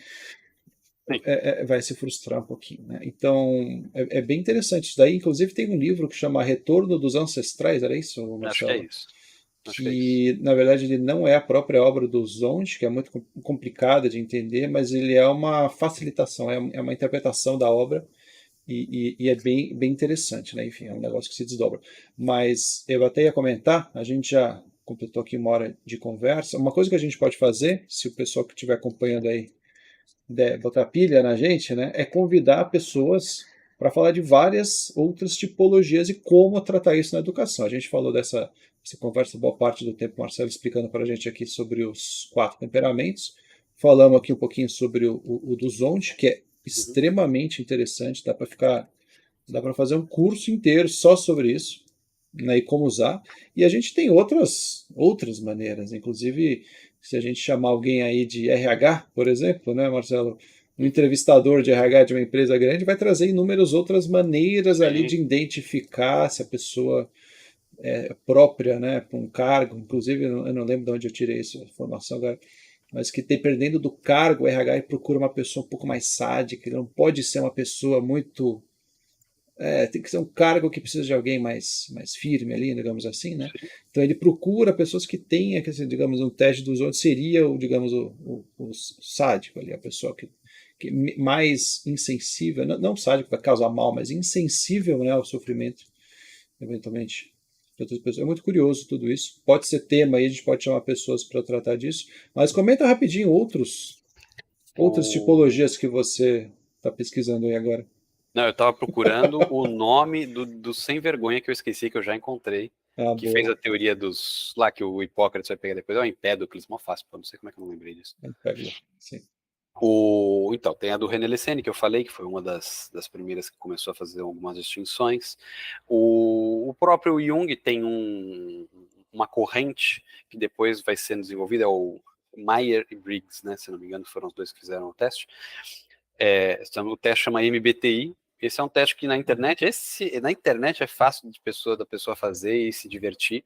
Sim, vai se frustrar um pouquinho, né? Então, é bem interessante isso daí. Inclusive, tem um livro que chama Retorno dos Ancestrais, era isso, acho que é Marcelo? isso. Acho que é isso. Que, na verdade, ele não é a própria obra do Zonde, que é muito complicada de entender, mas ele é uma facilitação, é uma interpretação da obra e é bem interessante, né? Enfim, é um negócio que se desdobra. Mas eu até ia comentar, a gente já completou aqui uma hora de conversa. Uma coisa que a gente pode fazer, se o pessoal que estiver acompanhando aí botar pilha na gente, né, é convidar pessoas para falar de várias outras tipologias e como tratar isso na educação. A gente falou dessa conversa boa parte do tempo, Marcelo explicando para a gente aqui sobre os 4 temperamentos. Falamos aqui um pouquinho sobre o do Zonde, que é Uhum. extremamente interessante, dá para fazer um curso inteiro só sobre isso, né, e como usar. E a gente tem outras maneiras, inclusive se a gente chamar alguém aí de RH, por exemplo, né, Marcelo, um entrevistador de RH de uma empresa grande vai trazer inúmeras outras maneiras ali de Sim, identificar se a pessoa é própria, né, para um cargo. Inclusive, eu não lembro de onde eu tirei essa informação agora, mas que dependendo do cargo, o RH procura uma pessoa um pouco mais sádica, ele não pode ser uma pessoa muito tem que ser um cargo que precisa de alguém mais firme ali, digamos assim, né? sim. Então ele procura pessoas que tenham, digamos, um teste dos outros seria, digamos, o sádico ali, a pessoa que mais insensível, não sádico para causar mal, mas insensível, né, ao sofrimento, eventualmente, de outras pessoas. É muito curioso tudo isso. Pode ser tema aí, a gente pode chamar pessoas para tratar disso. Mas comenta rapidinho outras O... tipologias que você está pesquisando aí agora. Não, eu estava procurando o nome do sem vergonha que eu esqueci, que eu já encontrei, Ah, que fez boa. a teoria dos. Lá que o Hipócrates vai pegar depois. É o Empédocles, mó fácil, pô, não sei como é que eu não lembrei disso. Sim. Então, tem a do René Lessene, que eu falei, que foi uma das primeiras que começou a fazer algumas distinções. O próprio Jung tem uma corrente que depois vai sendo desenvolvida, é o Meyer e Briggs, né? Se não me engano, foram os dois que fizeram o teste. O teste chama MBTI. Esse é um teste que na internet é fácil da pessoa fazer e se divertir.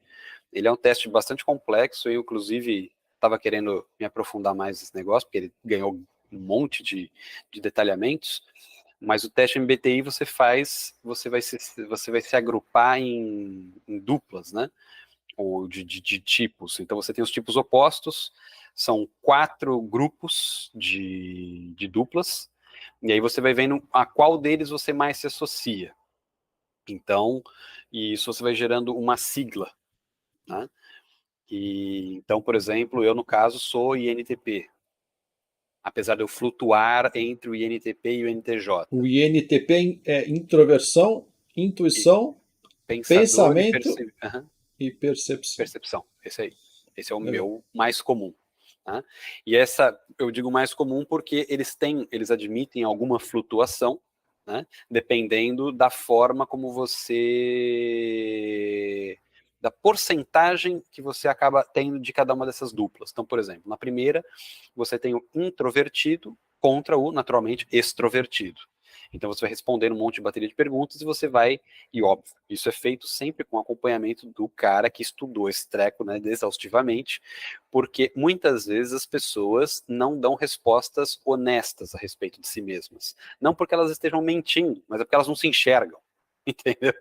Ele é um teste bastante complexo. Eu, inclusive, estava querendo me aprofundar mais nesse negócio, porque ele ganhou um monte de detalhamentos. Mas o teste MBTI você vai se agrupar em duplas, né? Ou de tipos. Então você tem os tipos opostos, são 4 grupos de duplas, e aí você vai vendo a qual deles você mais se associa. Então, isso você vai gerando uma sigla, né? Então, por exemplo, eu no caso sou INTP, apesar de eu flutuar entre o INTP e o INTJ. O INTP é introversão, E intuição, pensador e pensamento e percepção. percepção. Esse aí. Esse é o Legal. meu mais comum. Tá? E eu digo mais comum porque eles admitem alguma flutuação, né? Dependendo da forma como da porcentagem que você acaba tendo de cada uma dessas duplas. Então, por exemplo, na primeira, você tem o introvertido contra o, naturalmente, extrovertido. Então você vai responder um monte de bateria de perguntas e óbvio, isso é feito sempre com acompanhamento do cara que estudou esse treco, né, exaustivamente, porque muitas vezes as pessoas não dão respostas honestas a respeito de si mesmas. Não porque elas estejam mentindo, mas é porque elas não se enxergam, entendeu?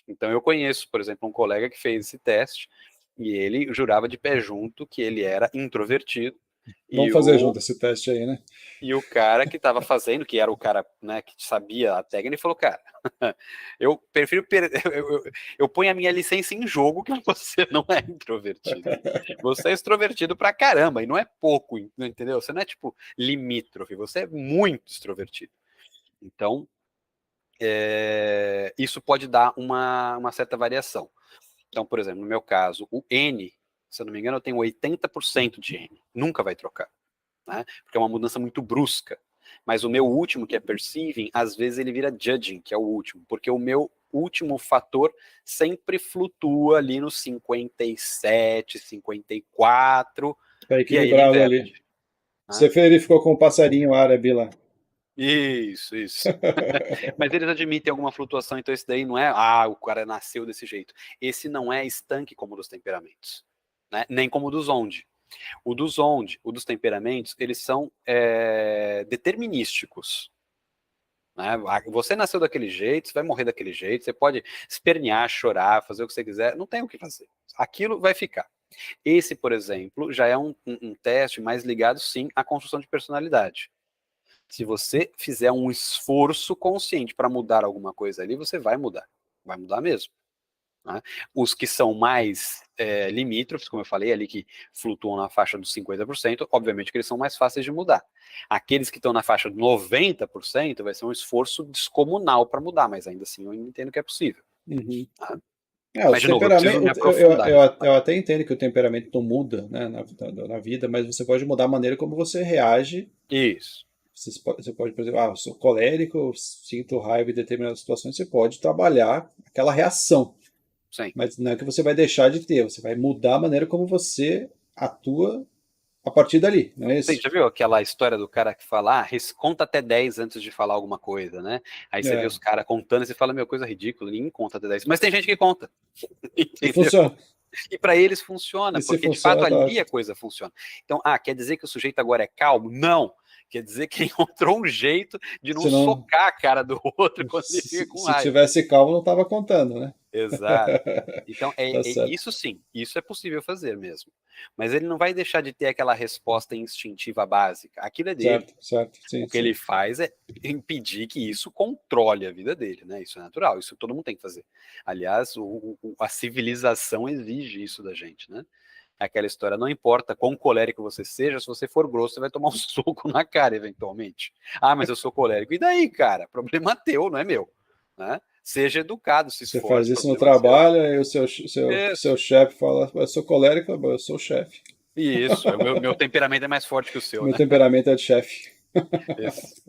Então eu conheço, por exemplo, um colega que fez esse teste e ele jurava de pé junto que ele era introvertido Vamos e fazer o, junto esse teste aí, né? e o cara que estava fazendo, que era o cara, né, que sabia a técnica, ele falou, cara, eu prefiro eu ponho a minha licença em jogo que você não é introvertido. Você é extrovertido pra caramba e não é pouco, entendeu? Você não é tipo limítrofe, você é muito extrovertido. Então, isso pode dar uma certa variação. Então, por exemplo, no meu caso, o N, se eu não me engano, eu tenho 80% de N. Nunca vai trocar, né? Porque é uma mudança muito brusca. Mas o meu último, que é perceiving, às vezes ele vira judging, que é o último, porque o meu último fator sempre flutua ali no 57, 54, Para e aí ele equilibrá-lo ali. inverte. Você Né? verificou com o passarinho árabe lá. Isso. Mas eles admitem alguma flutuação, então esse daí não é, o cara nasceu desse jeito. Esse não é estanque como o dos temperamentos, né? Nem como o dos onde. O dos temperamentos, eles são determinísticos. Né? Você nasceu daquele jeito, você vai morrer daquele jeito, você pode espernear, chorar, fazer o que você quiser, não tem o que fazer. Aquilo vai ficar. Esse, por exemplo, já é um teste mais ligado, sim, à construção de personalidade. Se você fizer um esforço consciente para mudar alguma coisa ali, você vai mudar mesmo. Né? Os que são mais limítrofes, como eu falei, ali que flutuam na faixa dos 50%, obviamente que eles são mais fáceis de mudar. Aqueles que estão na faixa de 90% vai ser um esforço descomunal para mudar, mas ainda assim eu entendo que é possível. Uhum. Tá? Os Mas, de novo, eu preciso me temperamentos, aprofundar nisso. Tá? eu até entendo que o temperamento não muda, né, na vida, mas você pode mudar a maneira como você reage. Isso. Você pode, por exemplo, eu sou colérico, eu sinto raiva em determinadas situações, você pode trabalhar aquela reação, Sim. mas não é que você vai deixar de ter, você vai mudar a maneira como você atua a partir dali, não é Você isso? já viu aquela história do cara que fala, conta até 10 antes de falar alguma coisa, né? Aí você vê É, os caras contando e você fala, meu, coisa ridícula, ninguém conta até 10. Mas tem gente que conta, e entendeu? funciona. E para eles funciona, E se porque de fato funciona, tá ali ótimo. a coisa funciona. Então, quer dizer que o sujeito agora é calmo? Não. Quer dizer que ele encontrou um jeito de não Se não, socar a cara do outro quando ele fica com se raiva. tivesse calmo, não estava contando, né? Exato. Então, Tá certo. isso sim, isso é possível fazer mesmo. Mas ele não vai deixar de ter aquela resposta instintiva básica. Aquilo é dele. Certo, certo. Sim, O que ele sim. faz é impedir que isso controle a vida dele, né? Isso é natural, isso todo mundo tem que fazer. Aliás, a civilização exige isso da gente, né? Aquela história, não importa quão colérico você seja, se você for grosso, você vai tomar um soco na cara, eventualmente. Mas eu sou colérico. E daí, cara? Problema teu, não é meu. Né? Seja educado, se Você faz esforce, isso no problema seu. trabalho, aí o seu Isso, chefe fala, eu sou colérico, eu sou o chefe. isso. Meu temperamento é mais forte que o seu, Meu né? temperamento é de chefe. Isso.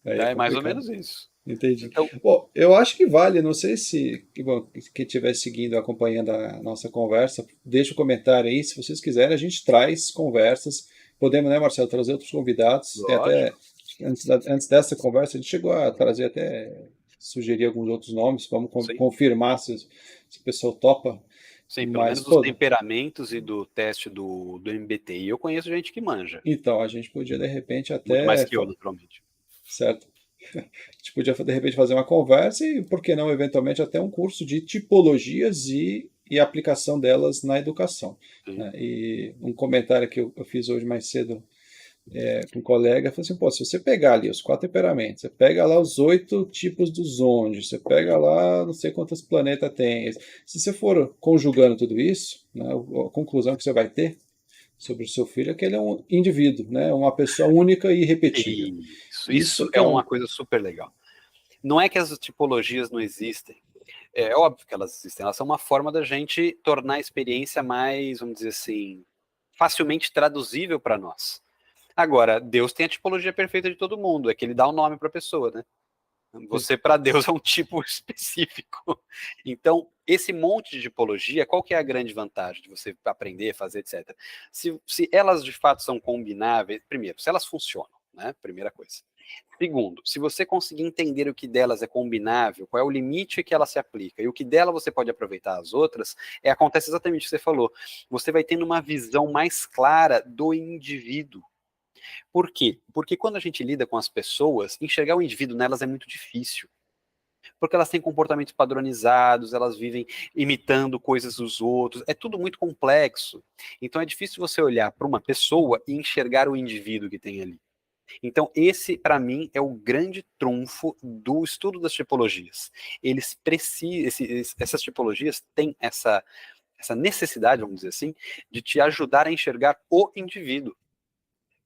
Aí é É mais ou complicado. menos isso. Entendi. Então, Bom, eu acho que vale, não sei se bom, quem estiver seguindo, acompanhando a nossa conversa, deixa o comentário aí, se vocês quiserem, a gente traz conversas. Podemos, né, Marcelo, trazer outros convidados. Tem até, lógico, antes dessa conversa, a gente chegou a trazer até, sugerir alguns outros nomes, vamos sim. confirmar se o pessoal topa. Sim, pelo Mas, menos dos pô, temperamentos e do teste do MBTI, eu conheço gente que manja. então, a gente podia de repente Muito mais até, que eu, naturalmente. certo? A gente podia de repente fazer uma conversa e, por que não, eventualmente, até um curso de tipologias e aplicação delas na educação. Sim. Né? E um comentário que eu fiz hoje mais cedo com um colega, falou assim, pô, se você pegar ali os 4 temperamentos, você pega lá os 8 tipos dos ondes, você pega lá não sei quantos planetas tem, se você for conjugando tudo isso, né, a conclusão que você vai ter sobre o seu filho é que ele é um indivíduo, né, uma pessoa única e irrepetível. Isso Isso que é é uma um... coisa super legal. Não é que as tipologias não existem. É óbvio que elas existem. Elas são uma forma da gente tornar a experiência mais, vamos dizer assim, facilmente traduzível para nós. Agora, Deus tem a tipologia perfeita de todo mundo, é que ele dá o um nome para a pessoa, né? Você, para Deus, é um tipo específico. Então, esse monte de tipologia, qual que é a grande vantagem de você aprender, fazer, etc. Se elas de fato são combináveis, primeiro, se elas funcionam, né? Primeira coisa. Segundo, se você conseguir entender o que delas é combinável, qual é o limite que ela se aplica e o que dela você pode aproveitar as outras, acontece exatamente o que você falou. Você vai tendo uma visão mais clara do indivíduo. Por quê? Porque quando a gente lida com as pessoas, enxergar o indivíduo nelas é muito difícil. Porque elas têm comportamentos padronizados, elas vivem imitando coisas dos outros, é tudo muito complexo. Então é difícil você olhar para uma pessoa e enxergar o indivíduo que tem ali. Então, esse, para mim, é o grande trunfo do estudo das tipologias. Eles precisam, essas tipologias têm essa necessidade, vamos dizer assim, de te ajudar a enxergar o indivíduo.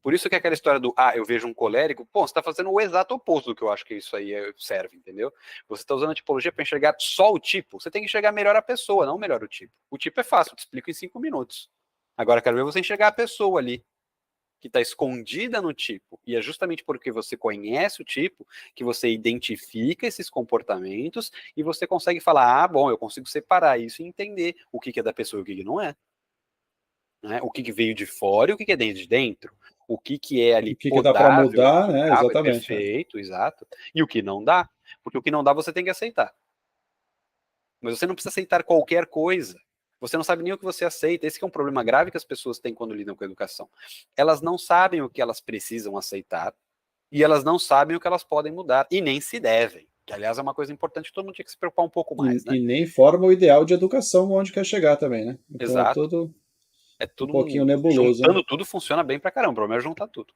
Por isso que é aquela história do, eu vejo um colérico, pô, você está fazendo o exato oposto do que eu acho que isso aí serve, entendeu? Você está usando a tipologia para enxergar só o tipo, você tem que enxergar melhor a pessoa, não melhor o tipo. O tipo é fácil, eu te explico em 5 minutos. Agora quero ver você enxergar a pessoa ali, que está escondida no tipo. E é justamente porque você conhece o tipo que você identifica esses comportamentos e você consegue falar, bom, eu consigo separar isso e entender o que é da pessoa e o que não é. Né? O que veio de fora e o que é dentro de dentro. O que é ali O que dá para podável, mudar, né? é Exatamente. perfeito, exato. E o que não dá. Porque o que não dá você tem que aceitar. Mas você não precisa aceitar qualquer coisa. Você não sabe nem o que você aceita. Esse é um problema grave que as pessoas têm quando lidam com a educação. Elas não sabem o que elas precisam aceitar e elas não sabem o que elas podem mudar e nem se devem. Que, aliás, é uma coisa importante que todo mundo tinha que se preocupar um pouco mais, né? E nem forma o ideal de educação onde quer chegar também, né? Então é Exato. tudo É um tudo pouquinho nebuloso, né? juntando tudo funciona bem pra caramba. O problema é juntar tudo.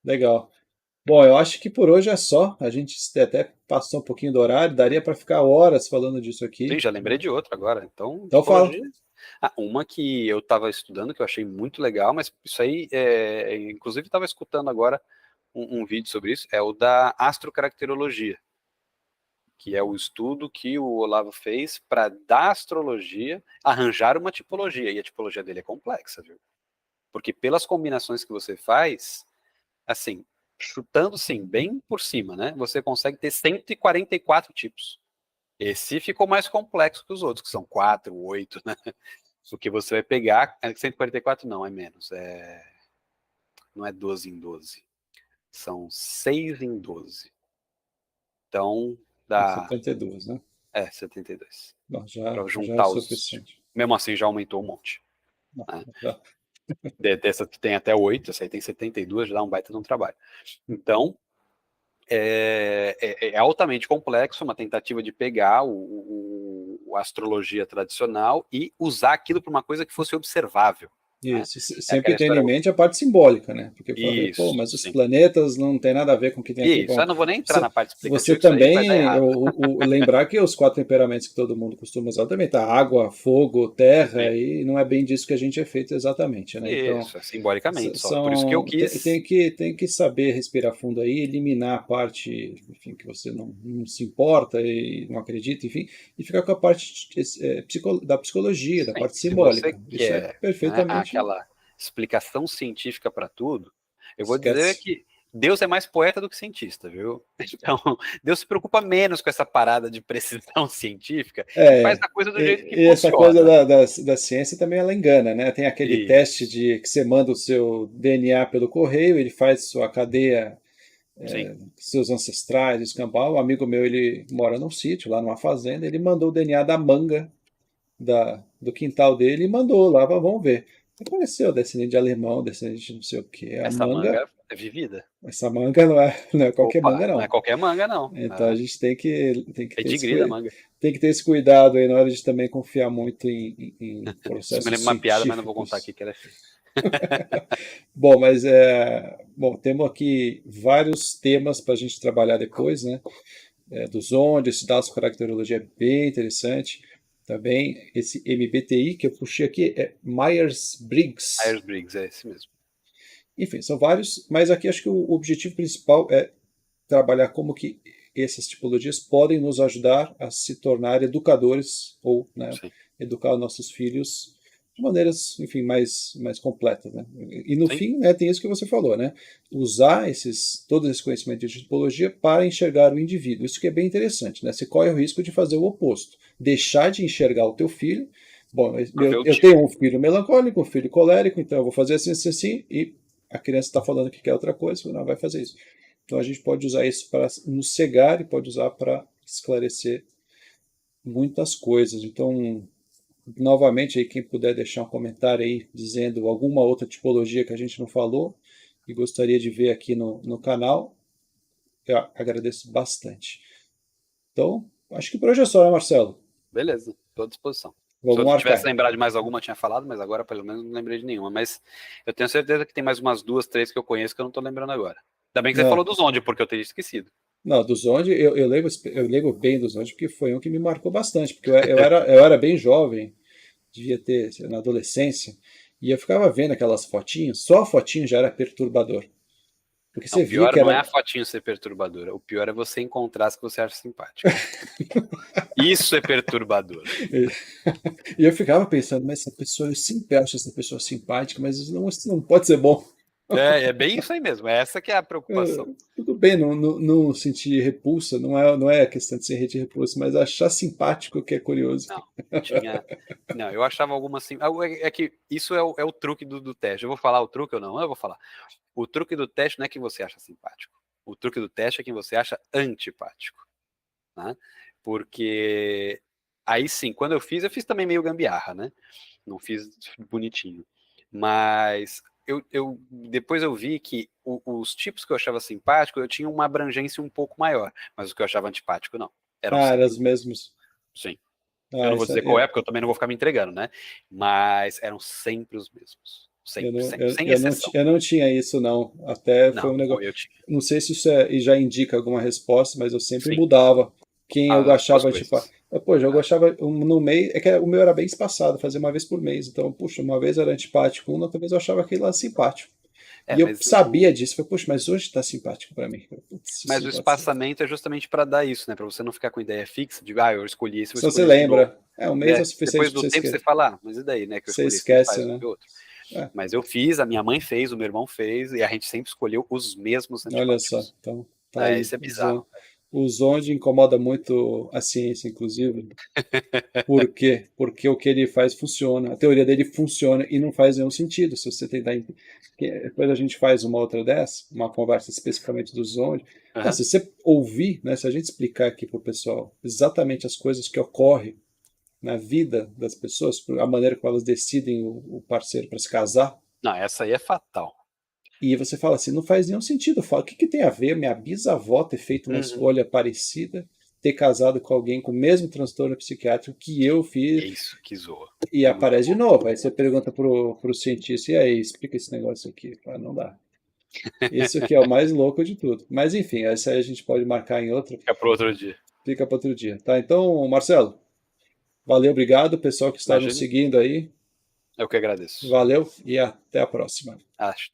Legal. Bom, eu acho que por hoje é só. A gente até passou um pouquinho do horário, daria para ficar horas falando disso Sim, aqui. já lembrei de outra agora. Então, Então fala. tipologia. Uma que eu estava estudando, que eu achei muito legal, mas isso aí, inclusive estava escutando agora um vídeo sobre isso, é o da astrocaracterologia, que é o estudo que o Olavo fez para, da astrologia, arranjar uma tipologia. E a tipologia dele é complexa, viu? Porque pelas combinações que você faz, assim, chutando, sim, bem por cima, né? Você consegue ter 144 tipos. Esse ficou mais complexo que os outros, que são 4, 8, né? Porque você vai pegar. 144 não, é menos. Não é 12 em 12. São 6 em 12. Então, É dá. 72, né? 72. Bom, Para já é juntar os. suficiente. Mesmo assim, já aumentou um monte. Não, Né? já. Dessa tem até 8, essa aí tem 72, já dá um baita de um trabalho. Então, é altamente complexo, uma tentativa de pegar a astrologia tradicional e usar aquilo para uma coisa que fosse observável. Né? Isso, É sempre aquela tendo em história. mente a parte simbólica, né? Porque eu falei, pô, Isso, mas os sim. planetas não tem nada a ver com o que tem aqui. Isso, Bom, eu não vou nem entrar você, na parte você explicativa, que isso aí vai dar também, errado. lembrar que os 4 temperamentos que todo mundo costuma usar também tá água, fogo, terra, Sim. e não é bem disso que a gente é feito exatamente, né? Então, Isso, simbolicamente só. Por isso que eu são, quis. tem que saber respirar fundo aí, eliminar a parte, enfim, que você não se importa e não acredita, enfim, e ficar com a parte da psicologia, da Sim, parte se você simbólica. Isso é quer, né, perfeitamente. aquela explicação científica para tudo, eu vou dizer Esquece. que Deus é mais poeta do que cientista, viu? Então, Deus se preocupa menos com essa parada de precisão científica e faz É, a coisa do jeito que e essa coisa funciona. da ciência também ela engana, né? Tem aquele teste Isso, de que você manda o seu DNA pelo correio, ele faz sua cadeia, sim. seus ancestrais, escambau. Um amigo meu, ele mora num sítio, lá numa fazenda, ele mandou o DNA da manga do quintal dele e mandou lá, vamos ver. Apareceu descendente de alemão, descendente de não sei o quê. A Essa manga, manga é vivida. essa manga não é qualquer manga, Opa, não é não. qualquer manga, não. Então a gente tem que ter esse, Pedigree da manga. tem que ter esse cuidado aí na hora de também confiar muito em Isso me processos lembra uma piada, mas não vou contar aqui científicos. que ela é feia. Bom, mas temos aqui vários temas para a gente trabalhar depois, né? Dos onde, estudar sua caracterologia é bem interessante. Também esse MBTI que eu puxei aqui é Myers-Briggs. Myers-Briggs, é esse mesmo. Enfim, são vários, mas aqui acho que o objetivo principal é trabalhar como que essas tipologias podem nos ajudar a se tornar educadores ou, né, Sim. educar nossos filhos de maneiras, enfim, mais completas, né? E no Sim. fim, né, tem isso que você falou, né? Usar todo esse conhecimento de tipologia para enxergar o indivíduo. Isso que é bem interessante, né? Você corre o risco de fazer o oposto, deixar de enxergar o teu filho. Bom, Pra ver o eu tipo. tenho um filho melancólico, um filho colérico, então eu vou fazer assim, assim, assim, e a criança está falando que quer outra coisa, não vai fazer isso. Então a gente pode usar isso para nos cegar e pode usar para esclarecer muitas coisas. Então, novamente, aí, quem puder deixar um comentário aí dizendo alguma outra tipologia que a gente não falou e gostaria de ver aqui no canal, eu agradeço bastante. Então, acho que por hoje é só, né, Marcelo? Beleza, estou à disposição. Se Vamos eu tivesse marcar. lembrado de mais alguma, eu tinha falado, mas agora pelo menos não lembrei de nenhuma. Mas eu tenho certeza que tem mais umas 2, 3 que eu conheço que eu não estou lembrando agora. Ainda bem que você falou Não, do Zonde, porque eu teria esquecido. não, do Zonde, eu lembro bem do Zonde, porque foi um que me marcou bastante, porque eu era bem jovem, devia ter, sei lá, na adolescência, e eu ficava vendo aquelas fotinhas, só a fotinho já era perturbador. Porque Não, você o via pior que não é era. a fotinho ser perturbadora. O pior é você encontrar as que você acha simpático. Isso é perturbador. E eu ficava pensando, mas essa pessoa, eu sempre acho essa pessoa simpática, mas isso não pode ser bom. É bem isso aí mesmo. Essa que é a preocupação. Tudo bem não sentir repulsa, não é a questão de ser de repulsa, mas achar simpático que é curioso. Não, tinha. Não, eu achava alguma assim. É que isso é o truque do teste. Eu vou falar o truque ou não? Eu vou falar. O truque do teste não é que você acha simpático. O truque do teste é que você acha antipático. Né? Porque aí sim, quando eu fiz também meio gambiarra, né? Não fiz bonitinho. Mas depois eu vi que os tipos que eu achava simpático, eu tinha uma abrangência um pouco maior. Mas os que eu achava antipático, não. Eram Ah, eram sempre os mesmos. sim. Eu Ah, não vou isso, dizer qual é, porque eu também não vou ficar me entregando, né? Mas eram sempre os mesmos. eu Sempre, não, sempre, eu, sem eu não, exceção. eu não tinha isso, não. Até foi Não, um negócio. eu tinha. Não sei se isso já indica alguma resposta, mas eu sempre Sim, mudava quem eu as duas achava, tipo. coisas. Pô, eu Ah, gostava no mês. É que o meu era bem espaçado, fazia uma vez por mês. Então, puxa, uma vez era antipático, outra vez eu achava aquele lá simpático. E eu mas sabia disso. Falei, puxa, mas hoje tá simpático pra mim. Putz, mas isso o não pode ser. espaçamento é justamente para dar isso, né? Para você não ficar com ideia fixa de, eu escolhi esse, vou Se você escolher esse de novo. lembra, um mês é o Né? suficiente Depois pra do você tempo você esquecer. fala, mas e daí, né? Que eu Você escolhi, você esquece, faz né? outro. É, Mas eu fiz, a minha mãe fez, o meu irmão fez, e a gente sempre escolheu os mesmos olha só. antipáticos. Então, tá É, aí. isso é bizarro. O Zonde incomoda muito a ciência, inclusive. Por quê? Porque o que ele faz funciona. A teoria dele funciona e não faz nenhum sentido. Se você tentar. Depois a gente faz uma outra dessa, uma conversa especificamente do Zonde. Não, Uhum. se você ouvir, né, se a gente explicar aqui para o pessoal exatamente as coisas que ocorrem na vida das pessoas, a maneira como elas decidem o parceiro para se casar, Não, essa aí é fatal. e você fala assim, não faz nenhum sentido. Fala, o que tem a ver minha bisavó ter feito uma Uhum. escolha parecida, ter casado com alguém com o mesmo transtorno psiquiátrico que eu É fiz, isso que zoa. e Muito aparece de bom. novo. Aí você pergunta pro cientista, e aí, explica esse negócio aqui. Fala, não dá. Isso aqui é o mais louco de tudo. Mas enfim, essa aí a gente pode marcar em outro, Fica pro outro dia. fica para outro dia. Tá, então, Marcelo, valeu, obrigado. Pessoal que está nos Imagine, seguindo aí, eu que agradeço. valeu e até a próxima. Acho.